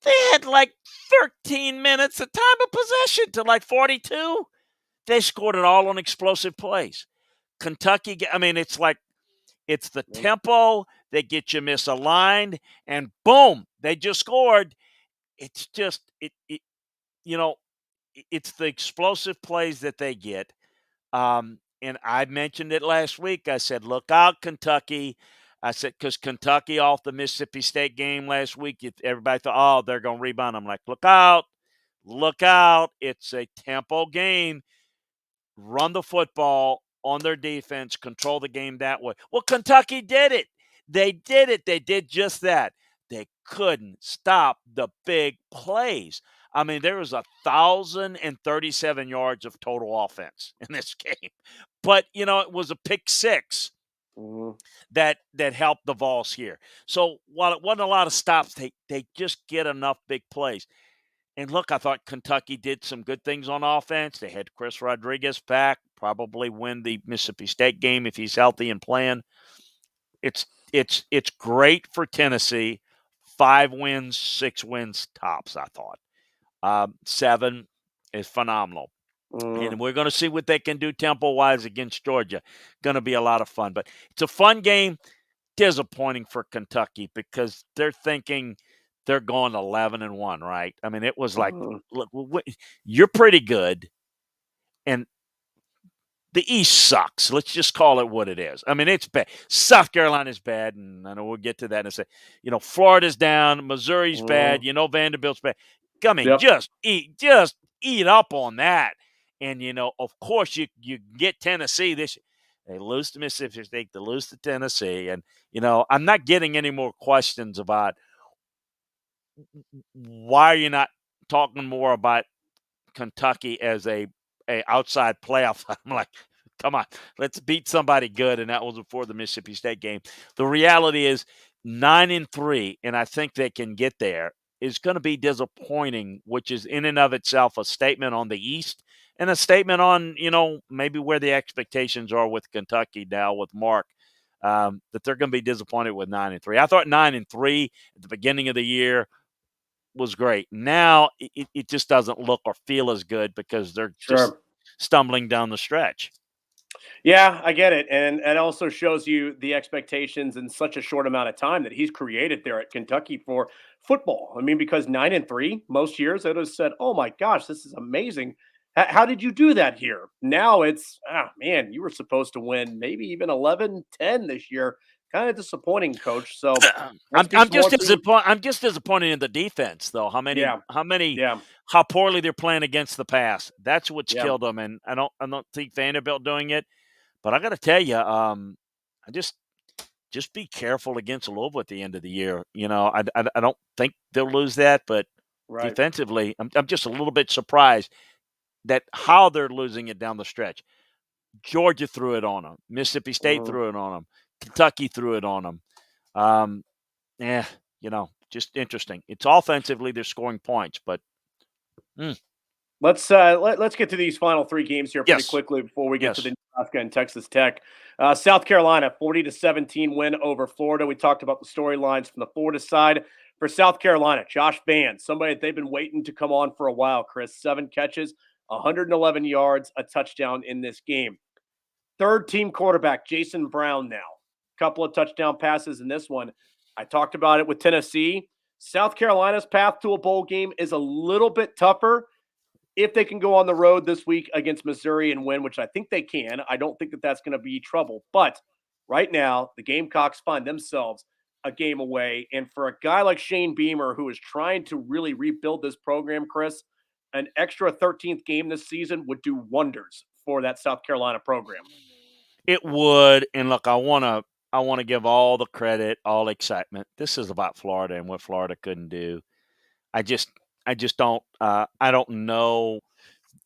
they had like 13 minutes of time of possession to like 42. They scored it all on explosive plays. Kentucky, it's the tempo. They get you misaligned, and boom, they just scored. It's just, it's the explosive plays that they get. And I mentioned it last week. I said, look out, Kentucky. I said, because Kentucky off the Mississippi State game last week, everybody thought, oh, they're going to rebound. I'm like, look out. Look out. It's a tempo game. Run the football on their defense, control the game that way. Well, Kentucky did it. They did it. They did just that. They couldn't stop the big plays. There was 1,037 yards of total offense in this game. But, it was a pick six that helped the Vols here. So while it wasn't a lot of stops, they just get enough big plays. And look, I thought Kentucky did some good things on offense. They had Chris Rodriguez back, probably win the Mississippi State game if he's healthy and playing. It's great for Tennessee. 5 wins, 6 wins tops, I thought. 7 is phenomenal. And we're going to see what they can do tempo-wise against Georgia. Going to be a lot of fun. But it's a fun game. Disappointing for Kentucky because they're thinking they're going 11-1, right? It was like, look, you're pretty good, and the East sucks. Let's just call it what it is. It's bad. South Carolina's bad, and I know we'll get to that in a second. Florida's down, Missouri's bad. Vanderbilt's bad. Just eat up on that. And of course, you get Tennessee this. They lose to Mississippi State. They lose to Tennessee, and I'm not getting any more questions about why are you not talking more about Kentucky as a outside playoff. I'm like, come on, let's beat somebody good, and that was before the Mississippi State game. The reality is 9-3, and I think they can get there, is going to be disappointing, which is in and of itself a statement on the East and a statement on, maybe where the expectations are with Kentucky now with Mark, that they're going to be disappointed with 9-3. I thought 9-3 at the beginning of the year was great. Now it just doesn't look or feel as good because they're just stumbling down the stretch. Yeah, I get it. And it also shows you the expectations in such a short amount of time that he's created there at Kentucky for football. Because 9-3, most years, I would have said, oh my gosh, this is amazing. How did you do that here? Now it's, man, you were supposed to win maybe even 11-10 this year. Kind of disappointing, Coach. So I'm just disappointed in the defense, though. How poorly they're playing against the pass. That's what's killed them. And I don't think Vanderbilt doing it. But I got to tell you, I just be careful against Louisville at the end of the year. I don't think they'll lose that, but defensively, I'm just a little bit surprised that how they're losing it down the stretch. Georgia threw it on them. Mississippi State threw it on them. Kentucky threw it on them. Just interesting. It's offensively they're scoring points, but Let's get to these final three games here pretty Yes. quickly before we get to Yes. the Nebraska and Texas Tech. South Carolina 40-17 win over Florida. We talked about the storylines from the Florida side. For South Carolina, Josh Vann, somebody that they've been waiting to come on for a while. Chris, 7 catches, 111 yards, a touchdown in this game. Third team quarterback, Jason Brown now. Couple of touchdown passes in this one. I talked about it with Tennessee. South Carolina's path to a bowl game is a little bit tougher if they can go on the road this week against Missouri and win, which I think they can. I don't think that that's going to be trouble. But right now, the Gamecocks find themselves a game away. And for a guy like Shane Beamer, who is trying to really rebuild this program, Chris, an extra 13th game this season would do wonders for that South Carolina program. It would, and look, I want to give all the credit, all excitement. This is about Florida and what Florida couldn't do. I just I just don't I don't know.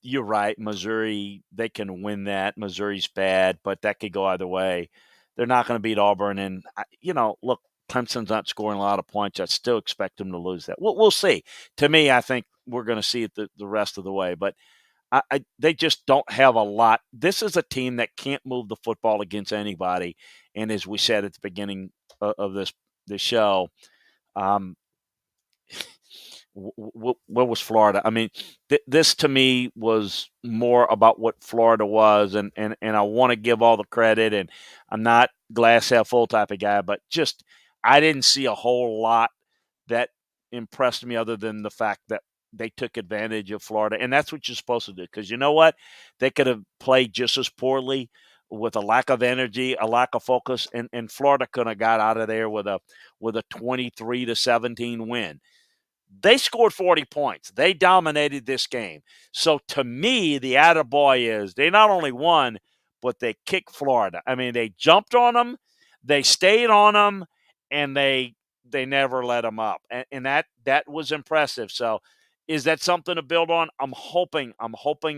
You're right, Missouri, they can win that. Missouri's bad, but that could go either way. They're not going to beat Auburn, and look, Clemson's not scoring a lot of points. I still expect them to lose that. We'll see. To me, I think we're going to see it the rest of the way, but they just don't have a lot. This is a team that can't move the football against anybody. And as we said at the beginning of this show, um, what was Florida? I mean, this to me was more about what Florida was, and I want to give all the credit. And I'm not glass half full type of guy, but just I didn't see a whole lot that impressed me other than the fact that they took advantage of Florida, and that's what you're supposed to do. Because you know what, they could have played just as poorly with a lack of energy, a lack of focus, and Florida could have got out of there with a 23-17 win. They scored 40 points. They dominated this game. So to me, the attaboy is they not only won, but they kicked Florida. I mean, they jumped on them, they stayed on them, and they never let them up. And that was impressive. So is that something to build on? I'm hoping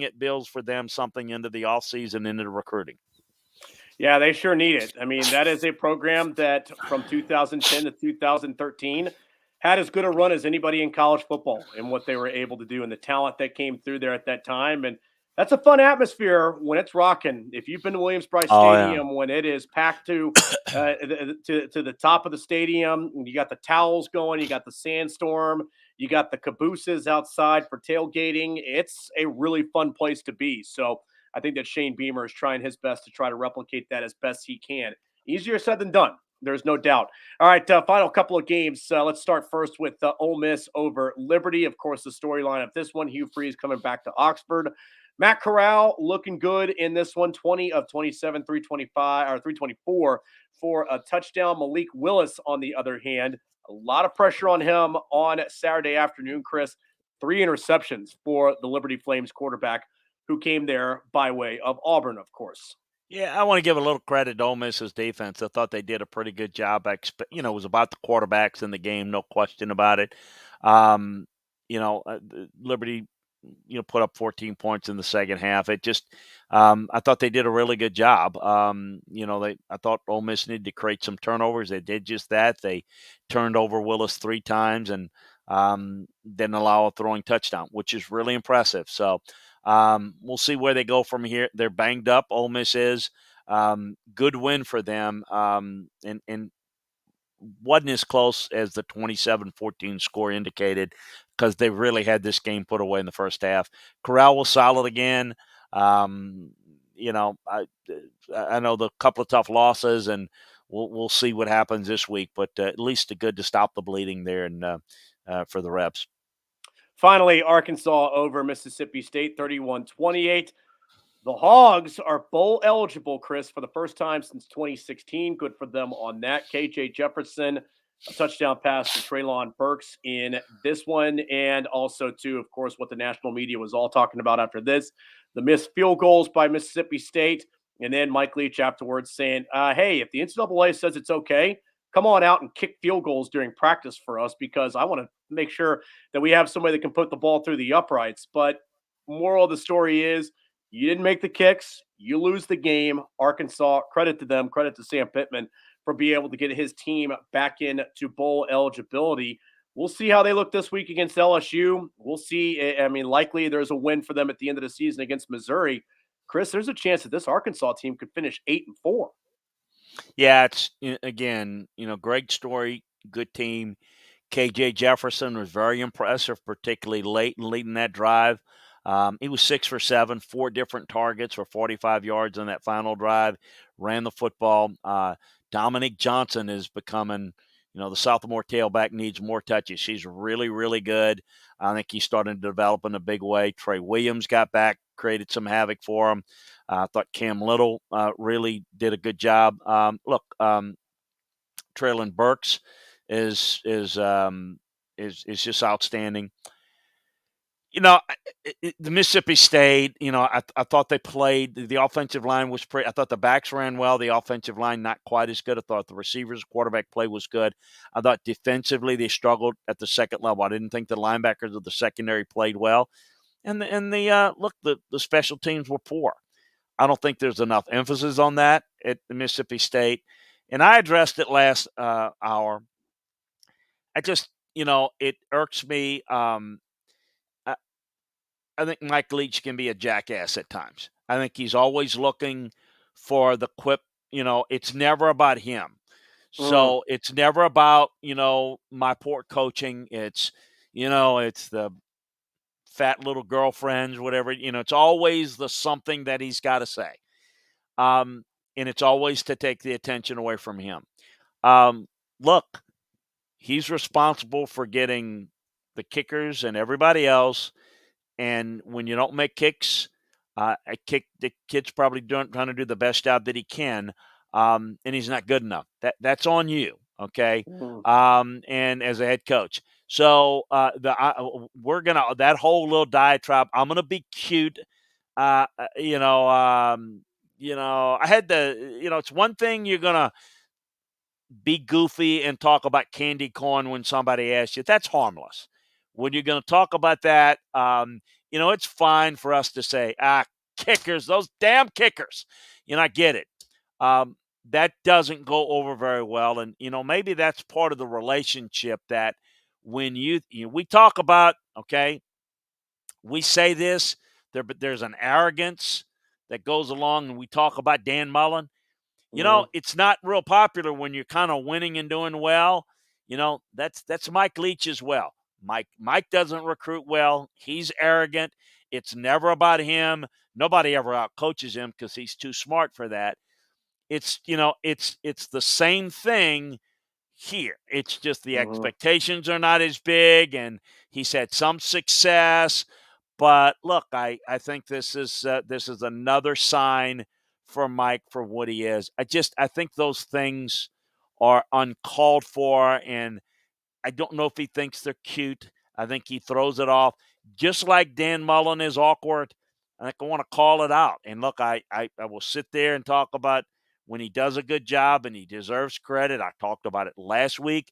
it builds for them something into the offseason, into the recruiting. Yeah, they sure need it. I mean, that is a program that from 2010 to 2013 had as good a run as anybody in college football and what they were able to do and the talent that came through there at that time. And that's a fun atmosphere when it's rocking. If you've been to Williams-Brice Oh yeah. Stadium when it is packed to the top of the stadium, you got the towels going, you got the sandstorm, you got the cabooses outside for tailgating. It's a really fun place to be. So I think that Shane Beamer is trying his best to try to replicate that as best he can. Easier said than done. There's no doubt. All right, final couple of games. Let's start first with Ole Miss over Liberty. Of course, the storyline of this one, Hugh Freeze coming back to Oxford. Matt Corral looking good in this one, 20 of 27, 325 or 324 for a touchdown. Malik Willis, on the other hand, a lot of pressure on him on Saturday afternoon, Chris. 3 interceptions for the Liberty Flames quarterback who came there by way of Auburn, of course. Yeah, I want to give a little credit to Ole Miss's defense. I thought they did a pretty good job. It was about the quarterbacks in the game, no question about it. Liberty, put up 14 points in the second half. It just, I thought they did a really good job. I thought Ole Miss needed to create some turnovers. They did just that. They turned over Willis 3 times and didn't allow a throwing touchdown, which is really impressive. So, we'll see where they go from here. They're banged up. Ole Miss is good win for them, and wasn't as close as the 27-14 score indicated because they really had this game put away in the first half. Corral was solid again. Um, I know the couple of tough losses, and we'll see what happens this week. But at least good to stop the bleeding there and for the Rebs. Finally, Arkansas over Mississippi State, 31-28. The Hogs are bowl eligible, Chris, for the first time since 2016. Good for them on that. KJ Jefferson, a touchdown pass to Treylon Burks in this one. And also, too, of course, what the national media was all talking about after this, the missed field goals by Mississippi State. And then Mike Leach afterwards saying, hey, if the NCAA says it's okay, come on out and kick field goals during practice for us because I want to make sure that we have somebody that can put the ball through the uprights. But moral of the story is, you didn't make the kicks. You lose the game. Arkansas, credit to them, credit to Sam Pittman for being able to get his team back into bowl eligibility. We'll see how they look this week against LSU. We'll see. I mean, likely there's a win for them at the end of the season against Missouri. Chris, there's a chance that this Arkansas team could finish 8-4. Yeah, it's again, great story, good team. KJ Jefferson was very impressive, particularly late in leading that drive. He was 6 for 7, 4 different targets for 45 yards on that final drive. Ran the football. Dominique Johnson is becoming, the sophomore tailback needs more touches. She's really, really good. I think he's starting to develop in a big way. Trey Williams got back, created some havoc for him. I thought Cam Little really did a good job. Look, Traylon Burks is just outstanding. The Mississippi State. I thought they played. The offensive line was pretty. I thought the backs ran well. The offensive line not quite as good. I thought the receivers, quarterback play was good. I thought defensively they struggled at the second level. I didn't think the linebackers of the secondary played well, and the special teams were poor. I don't think there's enough emphasis on that at the Mississippi State. And I addressed it last hour. I just, it irks me. I, I think Mike Leach can be a jackass at times. I think he's always looking for the quip. It's never about him. Mm, So it's never about, my poor coaching. It's the fat little girlfriends, whatever. It's always the something that he's got to say. And it's always to take the attention away from him. Look, he's responsible for getting the kickers and everybody else. And when you don't make kicks, the kid's probably trying to do the best job that he can, and he's not good enough. That's on you, okay? mm, And as a head coach, so we're gonna that whole little diatribe. I'm gonna be cute. Uh, uh, you know, um, I had the. It's one thing you're gonna be goofy and talk about candy corn when somebody asks you. That's harmless. When you're going to talk about that, it's fine for us to say, kickers, those damn kickers. I get it. That doesn't go over very well. And, maybe that's part of the relationship that when we talk about, okay, we say this, but there's an arrogance that goes along, and we talk about Dan Mullen. mm, It's not real popular when you're kind of winning and doing well. That's Mike Leach as well. Mike doesn't recruit well. He's arrogant. It's never about him. Nobody ever outcoaches him because he's too smart for that. It's the same thing here. It's just the mm, expectations are not as big, and he's had some success. But look, I think this is another sign for Mike for what he is. I think those things are uncalled for, and I don't know if he thinks they're cute. I think he throws it off, just like Dan Mullen is awkward. I think I want to call it out. And look, I will sit there and talk about when he does a good job and he deserves credit. I talked about it last week.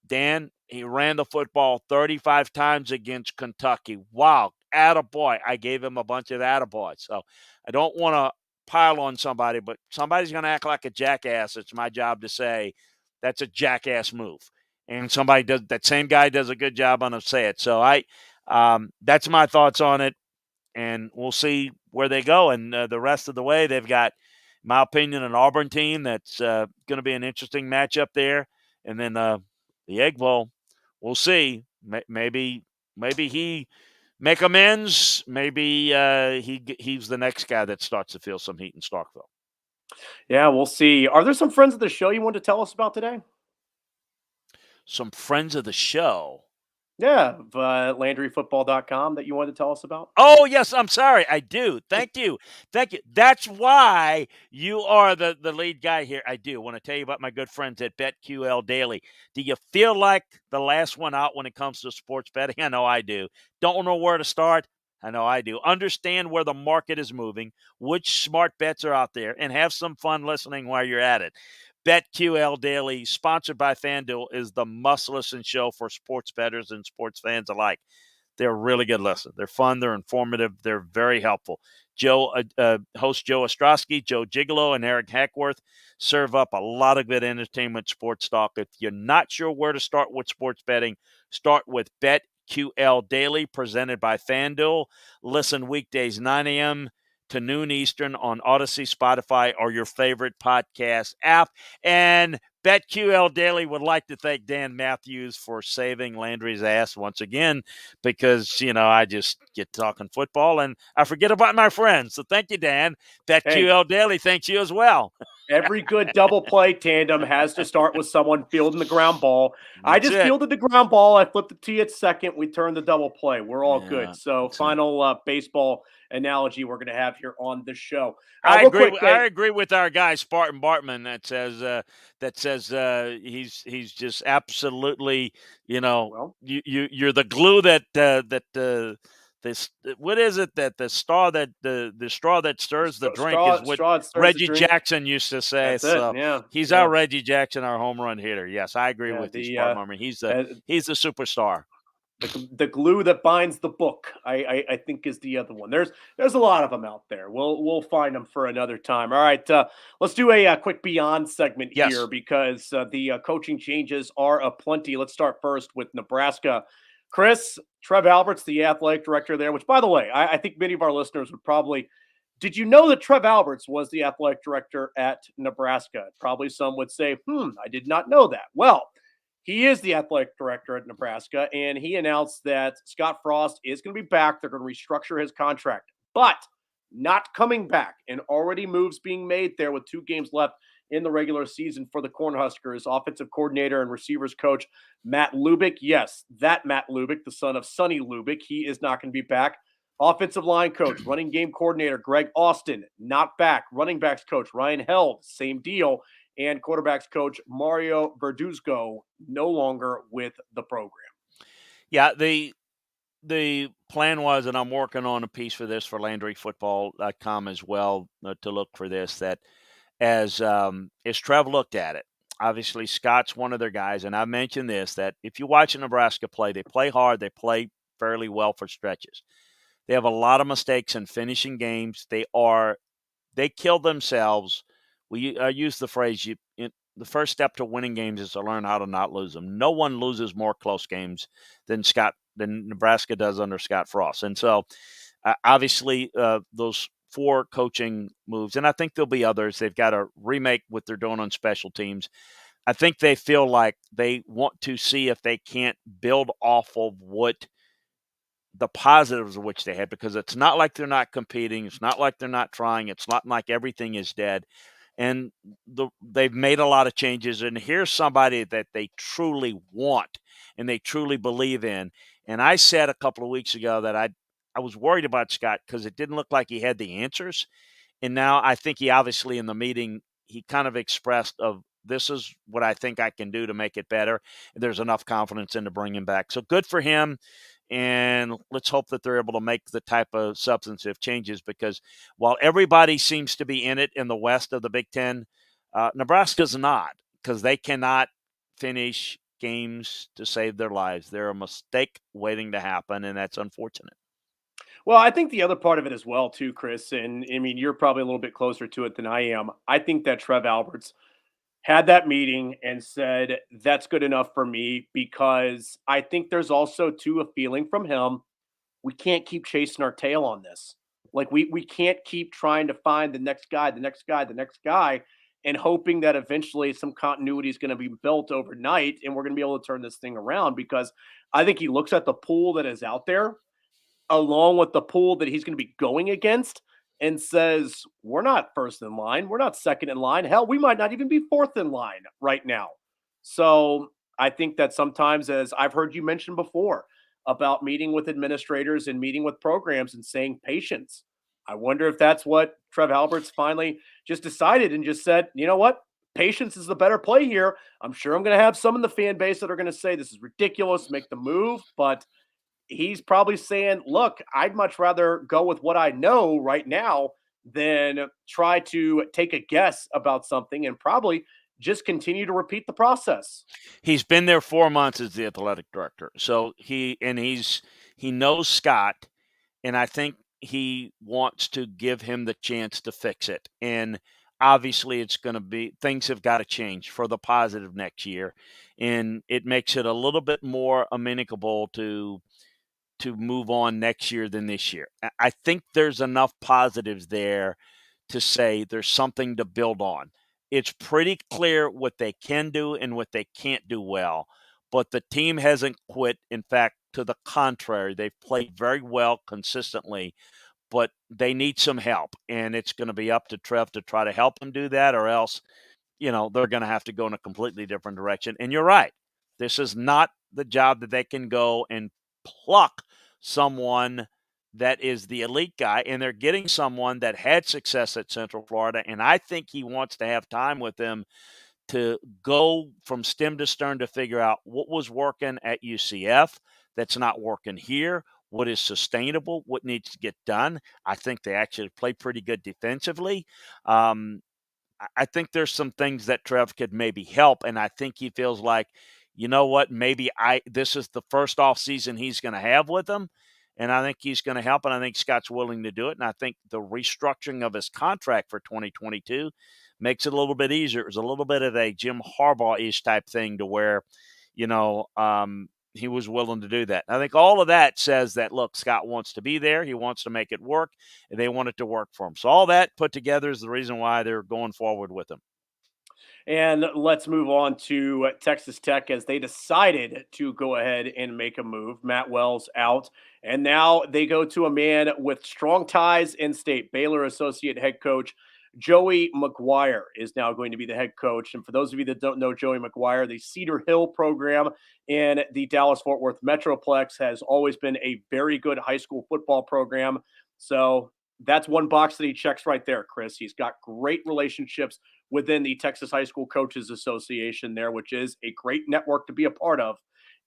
Dan, he ran the football 35 times against Kentucky. Wow, attaboy. I gave him a bunch of attaboys. So I don't want to pile on somebody, but somebody's going to act like a jackass. It's my job to say that's a jackass move. And that same guy does a good job on him say it. So that's my thoughts on it. And we'll see where they go. And the rest of the way, they've got, in my opinion, an Auburn team that's going to be an interesting matchup there. And then the Egg Bowl, we'll see. Maybe he make amends. Maybe he's the next guy that starts to feel some heat in Starkville. yeah, we'll see. Are there some friends of the show you want to tell us about today? Some friends of the show. Yeah, LandryFootball.com that you wanted to tell us about? Oh, yes, I'm sorry. I do. Thank you. Thank you. That's why you are the lead guy here. I do want to tell you about my good friends at BetQL Daily. Do you feel like the last one out when it comes to sports betting? I know I do. Don't know where to start? I know I do. Understand where the market is moving, which smart bets are out there, and have some fun listening while you're at it. BetQL Daily, sponsored by FanDuel, is the must listen show for sports bettors and sports fans alike. They're a really good listen. They're fun. They're informative. They're very helpful. Host Joe Ostrowski, Joe Gigolo, and Eric Hackworth serve up a lot of good entertainment sports talk. If you're not sure where to start with sports betting, start with BetQL Daily, presented by FanDuel. Listen weekdays 9 a.m. to noon Eastern on Odyssey, Spotify, or your favorite podcast app. And BetQL Daily would like to thank Dan Matthews for saving Landry's ass once again, because, I just get talking football and I forget about my friends. So thank you, Dan. Hey, BetQL Daily thanks you as well. every good double play tandem has to start with someone fielding the ground ball. I That's just it. fielded the ground ball. I flipped the tee at second. We turned the double play. We're all Yeah, good. So, that's it. final baseball analogy we're going to have here on the show. I Real agree. quick, I agree with our guy Spartan Bartman that says he's just absolutely, well, you're the glue this, what is it, that the straw that stirs the drink is what straw stirs the Reggie drink. Jackson used to say. That's it. So Yeah, he's our yeah, Reggie Jackson, our home run hitter. Yes, I agree yeah. with you, Spartan Bartman. Uh, He's the superstar. the glue that binds the book, I think, is the other one. There's a lot of them out there. We'll find them for another time. All right, let's do a, quick beyond segment here, Yes. because the coaching changes are aplenty. Let's start first with Nebraska. Chris, Trev Alberts, the athletic director there. Which, by the way, I think many of our listeners would probably. Did you know that Trev Alberts was the athletic director at Nebraska? Probably some would say, I did not know that. Well, he is the athletic director at Nebraska, and he announced that Scott Frost is going to be back. They're going to restructure his contract, but not coming back. And already moves being made there with 2 games left in the regular season for the Cornhuskers. Offensive coordinator and receivers coach Matt Lubick. Yes, that Matt Lubick, the son of Sonny Lubick. He is not going to be back. Offensive line coach, running game coordinator Greg Austin, not back. Running backs coach Ryan Held, same deal. And quarterbacks coach Mario Verduzco, no longer with the program. Yeah, the plan was, and I'm working on a piece for this for LandryFootball.com as well, to look for this, that as Trev looked at it, obviously Scott's one of their guys, and I mentioned this, that if you watch Nebraska play, they play hard, they play fairly well for stretches. They have a lot of mistakes in finishing games. They kill themselves. I use the phrase, the first step to winning games is to learn how to not lose them. No one loses more close games than Nebraska does under Scott Frost. And so, obviously, those 4 coaching moves, and I think there'll be others. They've got to remake what they're doing on special teams. I think they feel like they want to see if they can't build off of what the positives of which they had, because it's not like they're not competing. It's not like they're not trying. It's not like everything is dead. And they've made a lot of changes. And here's somebody that they truly want and they truly believe in. And I said a couple of weeks ago that I was worried about Scott because it didn't look like he had the answers. And now I think he obviously, in the meeting, he kind of expressed of, this is what I think I can do to make it better. There's enough confidence in to bring him back. So good for him. And let's hope that they're able to make the type of substantive changes, because while everybody seems to be in it in the West of the Big Ten, Nebraska's not, because they cannot finish games to save their lives. They're a mistake waiting to happen, and that's unfortunate. Well, I think the other part of it as well, too, Chris, and I mean, you're probably a little bit closer to it than I am. I think that Trev Alberts had that meeting and said, that's good enough for me, because I think there's also, too, a feeling from him, we can't keep chasing our tail on this. Like, we can't keep trying to find the next guy, the next guy, the next guy, and hoping that eventually some continuity is going to be built overnight and we're going to be able to turn this thing around. Because I think he looks at the pool that is out there along with the pool that he's going to be going against and says, we're not first in line. We're not second in line. Hell, we might not even be fourth in line right now. So I think that sometimes, as I've heard you mention before, about meeting with administrators and meeting with programs and saying patience. I wonder if that's what Trev Alberts finally just decided and just said, you know what? Patience is the better play here. I'm sure I'm going to have some in the fan base that are going to say this is ridiculous, make the move. But he's probably saying, look, I'd much rather go with what I know right now than try to take a guess about something and probably just continue to repeat the process. He's been there 4 months as the athletic director. So he's He knows Scott, and I think he wants to give him the chance to fix it. And obviously, it's going to be things have got to change for the positive next year, and it makes it a little bit more amenable to move on next year than this year. I think there's enough positives there to say there's something to build on. It's pretty clear what they can do and what they can't do well, but the team hasn't quit. In fact, to the contrary, they've played very well consistently, but they need some help, and it's going to be up to Trev to try to help them do that, or else they're going to have to go in a completely different direction. And you're right. This is not the job that they can go and pluck someone that is the elite guy, and they're getting someone that had success at Central Florida, and I think he wants to have time with them to go from stem to stern to figure out what was working at UCF that's not working here, what is sustainable, what needs to get done. I think they actually play pretty good defensively. I think there's some things that Trev could maybe help, and I think he feels like, you know what, maybe this is the first off season he's going to have with them, and I think he's going to help, and I think Scott's willing to do it, and I think the restructuring of his contract for 2022 makes it a little bit easier. It was a little bit of a Jim Harbaugh-ish type thing to where, you know, he was willing to do that. I think all of that says that, look, Scott wants to be there. He wants to make it work, and they want it to work for him. So all that put together is the reason why they're going forward with him. And let's move on to Texas Tech as they decided to go ahead and make a move. Matt Wells out. And now they go to a man with strong ties in state. Baylor associate head coach Joey McGuire is now going to be the head coach. And for those of you that don't know Joey McGuire, the Cedar Hill program in the Dallas-Fort Worth Metroplex has always been a very good high school football program. So that's one box that he checks right there, Chris. He's got great relationships within the Texas High School Coaches Association there, which is a great network to be a part of.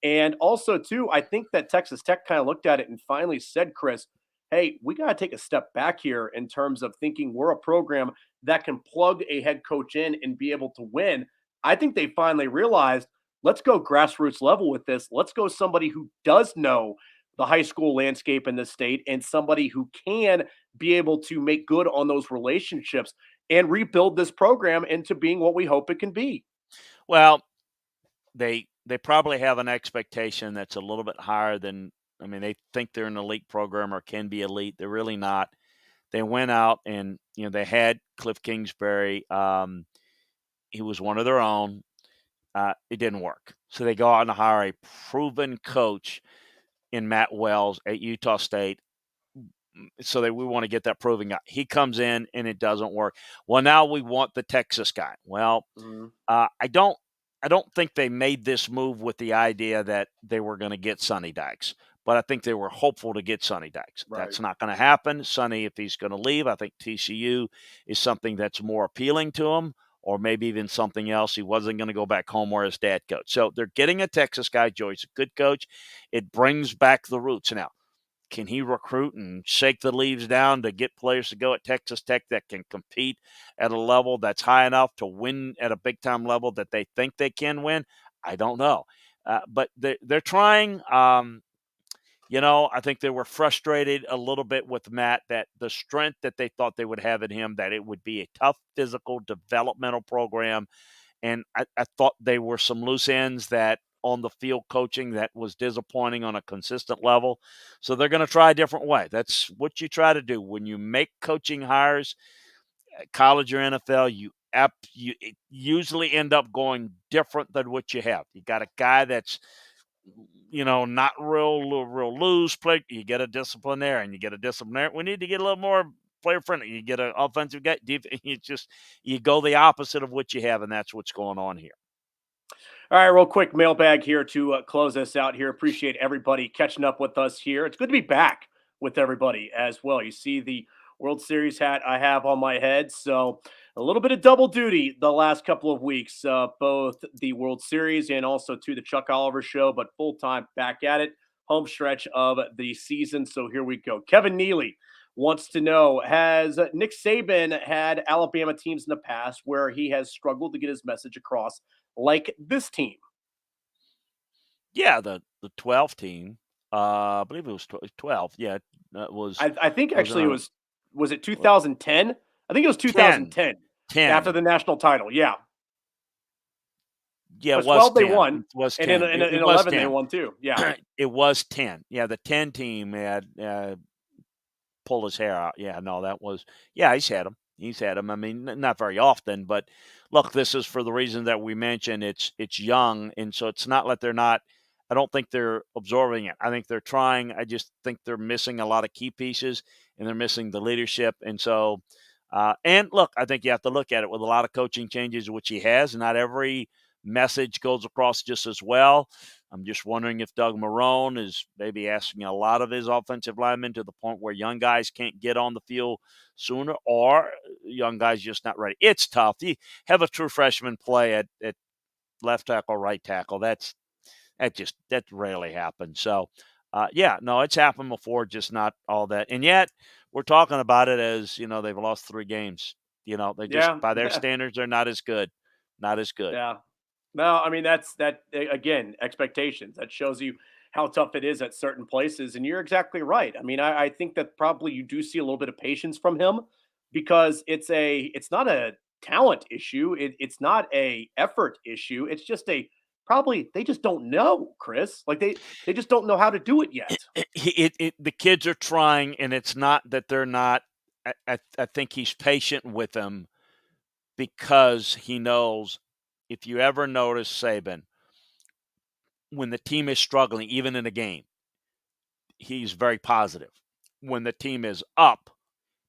And also, too, I think that Texas Tech kind of looked at it and finally said, Chris, hey, we got to take a step back here in terms of thinking we're a program that can plug a head coach in and be able to win. I think they finally realized, let's go grassroots level with this. Let's go somebody who does know the high school landscape in the state and somebody who can be able to make good on those relationships and rebuild this program into being what we hope it can be. Well, they probably have an expectation that's a little bit higher than, I mean, they think they're an elite program or can be elite. They're really not. They went out and, they had Cliff Kingsbury. He was one of their own. It didn't work. So they go out and hire a proven coach in Matt Wells at Utah State. So we want to get that proven guy. He comes in and it doesn't work. Well, now we want the Texas guy. Well, I don't think they made this move with the idea that they were going to get Sonny Dykes, but I think they were hopeful to get Sonny Dykes. Right. That's not going to happen. Sonny, if he's going to leave, I think TCU is something that's more appealing to him, or maybe even something else. He wasn't going to go back home where his dad coached. So they're getting a Texas guy. Joey's a good coach. It brings back the roots. Now, can he recruit and shake the leaves down to get players to go at Texas Tech that can compete at a level that's high enough to win at a big-time level that they think they can win? I don't know. But they're trying. I think they were frustrated a little bit with Matt, that the strength that they thought they would have in him, that it would be a tough physical developmental program. And I thought they were some loose ends that on the field coaching that was disappointing on a consistent level. So they're going to try a different way. That's what you try to do. When you make coaching hires, college or NFL, you usually end up going different than what you have. You got a guy that's, not real loose play. You get a disciplinarian. You get a disciplinarian. We need to get a little more player friendly. You get an offensive guy. You go the opposite of what you have, and that's what's going on here. All right, real quick mailbag here to close us out here. Appreciate everybody catching up with us here. It's good to be back with everybody as well. You see the World Series hat I have on my head, so a little bit of double duty the last couple of weeks, both the World Series and also to the Chuck Oliver Show, but full time back at it, home stretch of the season. So here we go. Kevin Neely wants to know, has Nick Saban had Alabama teams in the past where he has struggled to get his message across, like this team? Yeah, the 12 team. I believe it was 12. Yeah, that I think was actually it around was it 2010? I think it was 10. 2010 after 10. the national title. Yeah, Yeah, it because was 12 they 10. won, It was and in 10. in, It in was 11 they 10. won too. Yeah, It was 10. Yeah, the 10 team had pulled his hair out. Yeah, no, that was yeah, he's had him. He's had him. I mean, not very often, but look, this is for the reason that we mentioned. It's young, and so it's not like they're not. I don't think they're absorbing it. I think they're trying. I just think they're missing a lot of key pieces, and they're missing the leadership. And so, and look, I think you have to look at it with a lot of coaching changes, which he has. Not every message goes across just as well. I'm just wondering if Doug Marrone is maybe asking a lot of his offensive linemen to the point where young guys can't get on the field sooner, or young guys just not ready. It's tough. You have a true freshman play at left tackle, right tackle. That rarely happens. So, yeah, no, it's happened before, just not all that. And yet, we're talking about it as they've lost 3 games. They just yeah, by their standards, they're not as good, not as good. yeah. No, I mean again, expectations. That shows you how tough it is at certain places, and you're exactly right. I mean, I think that probably you do see a little bit of patience from him because it's not a talent issue. It's not a effort issue. It's just a probably they just don't know, Chris. Like they just don't know how to do it yet. The kids are trying, and it's not that they're not. I think he's patient with them because he knows if you ever notice Saban, when the team is struggling, even in a game, he's very positive. When the team is up,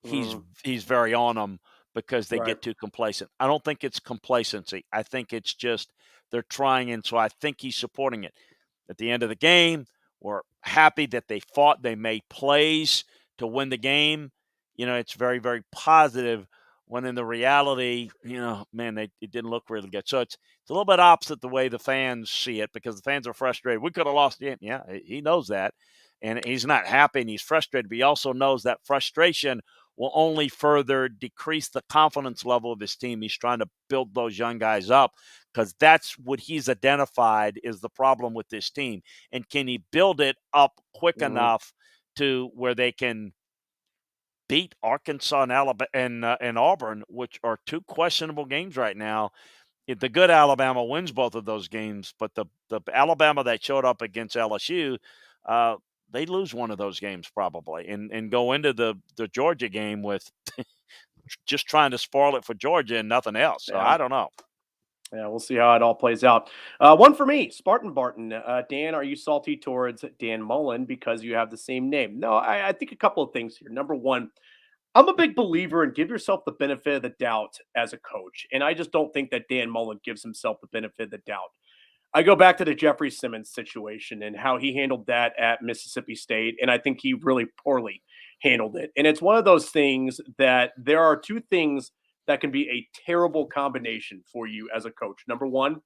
he's Mhm. he's very on them because they Right. get too complacent. I don't think it's complacency. I think it's just they're trying, and so I think he's supporting it. At the end of the game, we're happy that they fought. They made plays to win the game. It's very, very positive. When in the reality, man, it didn't look really good. So it's a little bit opposite the way the fans see it because the fans are frustrated. We could have lost the game. Yeah, he knows that, and he's not happy and he's frustrated. But he also knows that frustration will only further decrease the confidence level of his team. He's trying to build those young guys up because that's what he's identified is the problem with this team. And can he build it up quick Mhm. enough to where they can beat Arkansas and Alabama and Auburn, which are 2 questionable games right now? If the good Alabama wins both of those games, but the Alabama that showed up against LSU, uh, they lose one of those games probably, and go into the Georgia game with just trying to spoil it for Georgia and nothing else. So Yeah. I don't know. Yeah, we'll see how it all plays out. One for me, Spartan Barton. Dan, are you salty towards Dan Mullen because you have the same name? No, I think a couple of things here. Number one, I'm a big believer in give yourself the benefit of the doubt as a coach. And I just don't think that Dan Mullen gives himself the benefit of the doubt. I go back to the Jeffrey Simmons situation and how he handled that at Mississippi State. And I think he really poorly handled it. And it's one of those things that there are two things that can be a terrible combination for you as a coach. Number one,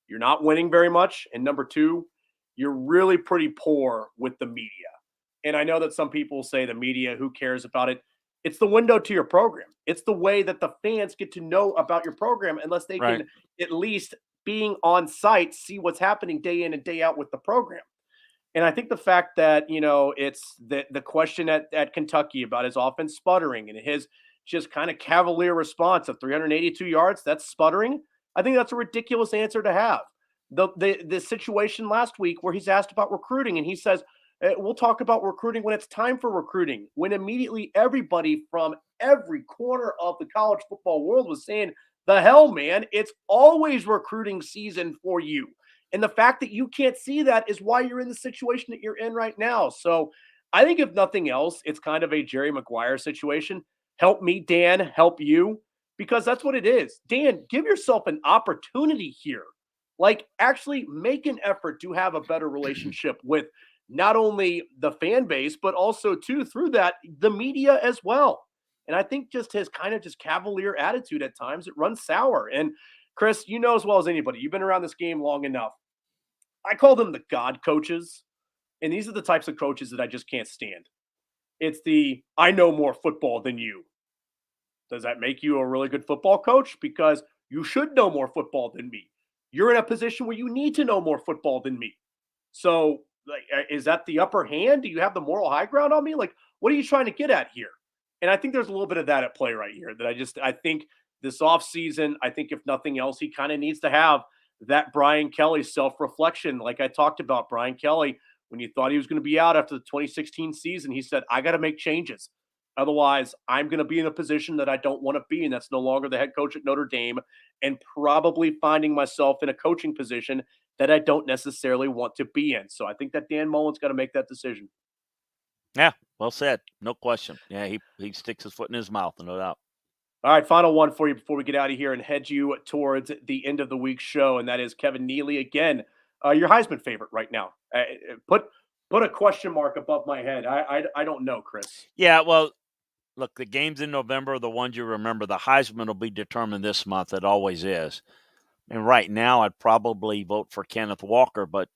you're not winning very much. And number two, you're really pretty poor with the media. And I know that some people say the media, who cares about it? It's the window to your program. It's the way that the fans get to know about your program, unless they Right. can at least being on site see what's happening day in and day out with the program. And I think the fact that, it's the question at Kentucky about his offense sputtering and his just kind of cavalier response of 382 yards, that's sputtering. I think that's a ridiculous answer to have. The situation last week where he's asked about recruiting and he says, we'll talk about recruiting when it's time for recruiting, when immediately everybody from every corner of the college football world was saying, the hell, man, it's always recruiting season for you. And the fact that you can't see that is why you're in the situation that you're in right now. So I think if nothing else, it's kind of a Jerry Maguire situation. Help me, Dan, help you, because that's what it is. Dan, give yourself an opportunity here. Like, actually make an effort to have a better relationship with not only the fan base, but also, too, through that, the media as well. And I think just his kind of just cavalier attitude at times, it runs sour. And Chris, you know as well as anybody, you've been around this game long enough. I call them the God coaches. And these are the types of coaches that I just can't stand. It's the I know more football than you. Does that make you a really good football coach? Because you should know more football than me. You're in a position where you need to know more football than me. So Like, is that the upper hand? Do you have the moral high ground on me? Like, what are you trying to get at here? And I think there's a little bit of that at play right here. That I think this offseason, I think if nothing else, he kind of needs to have that Brian Kelly self reflection. Like I talked about, Brian Kelly, when you thought he was going to be out after the 2016 season, he said, I got to make changes. Otherwise, I'm going to be in a position that I don't want to be in. That's no longer the head coach at Notre Dame, and probably finding myself in a coaching position that I don't necessarily want to be in. So I think that Dan Mullen's got to make that decision. Yeah, well said. No question. Yeah, he sticks his foot in his mouth, no doubt. All right, final one for you before we get out of here and head you towards the end of the week's show, and that is Kevin Neely again, your Heisman favorite right now. Put a question mark above my head. I don't know, Chris. Yeah, well, look, the games in November are the ones you remember. The Heisman will be determined this month. It always is. And right now, I'd probably vote for Kenneth Walker, but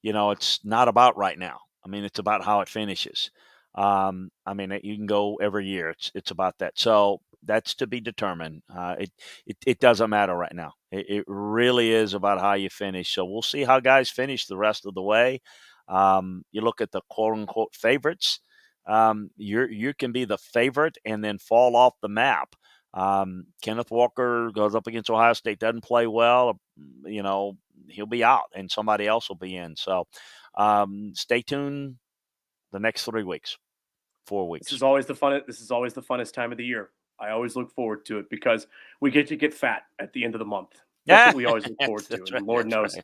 it's not about right now. I mean, it's about how it finishes. I mean, you can go every year. It's about that. So that's to be determined. It doesn't matter right now. It really is about how you finish. So we'll see how guys finish the rest of the way. You look at the quote unquote favorites. You can be the favorite and then fall off the map. Kenneth Walker goes up against Ohio State, doesn't play well. He'll be out, and somebody else will be in. So stay tuned the next 3 weeks, 4 weeks. This is always the funnest time of the year. I always look forward to it because we get to get fat at the end of the month. That's what we always look forward to. Right, Lord knows,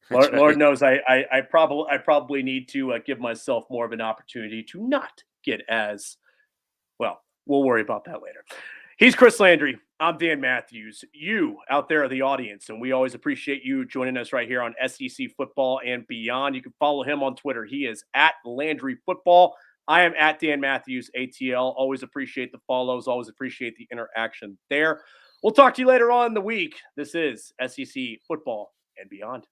right. Lord knows, I probably need to give myself more of an opportunity to not get as well. We'll worry about that later. He's Chris Landry. I'm Dan Matthews. You out there are the audience, and we always appreciate you joining us right here on SEC Football and Beyond. You can follow him on Twitter. He is at Landry Football. I am at Dan Matthews ATL. Always appreciate the follows. Always appreciate the interaction there. We'll talk to you later on in the week. This is SEC Football and Beyond.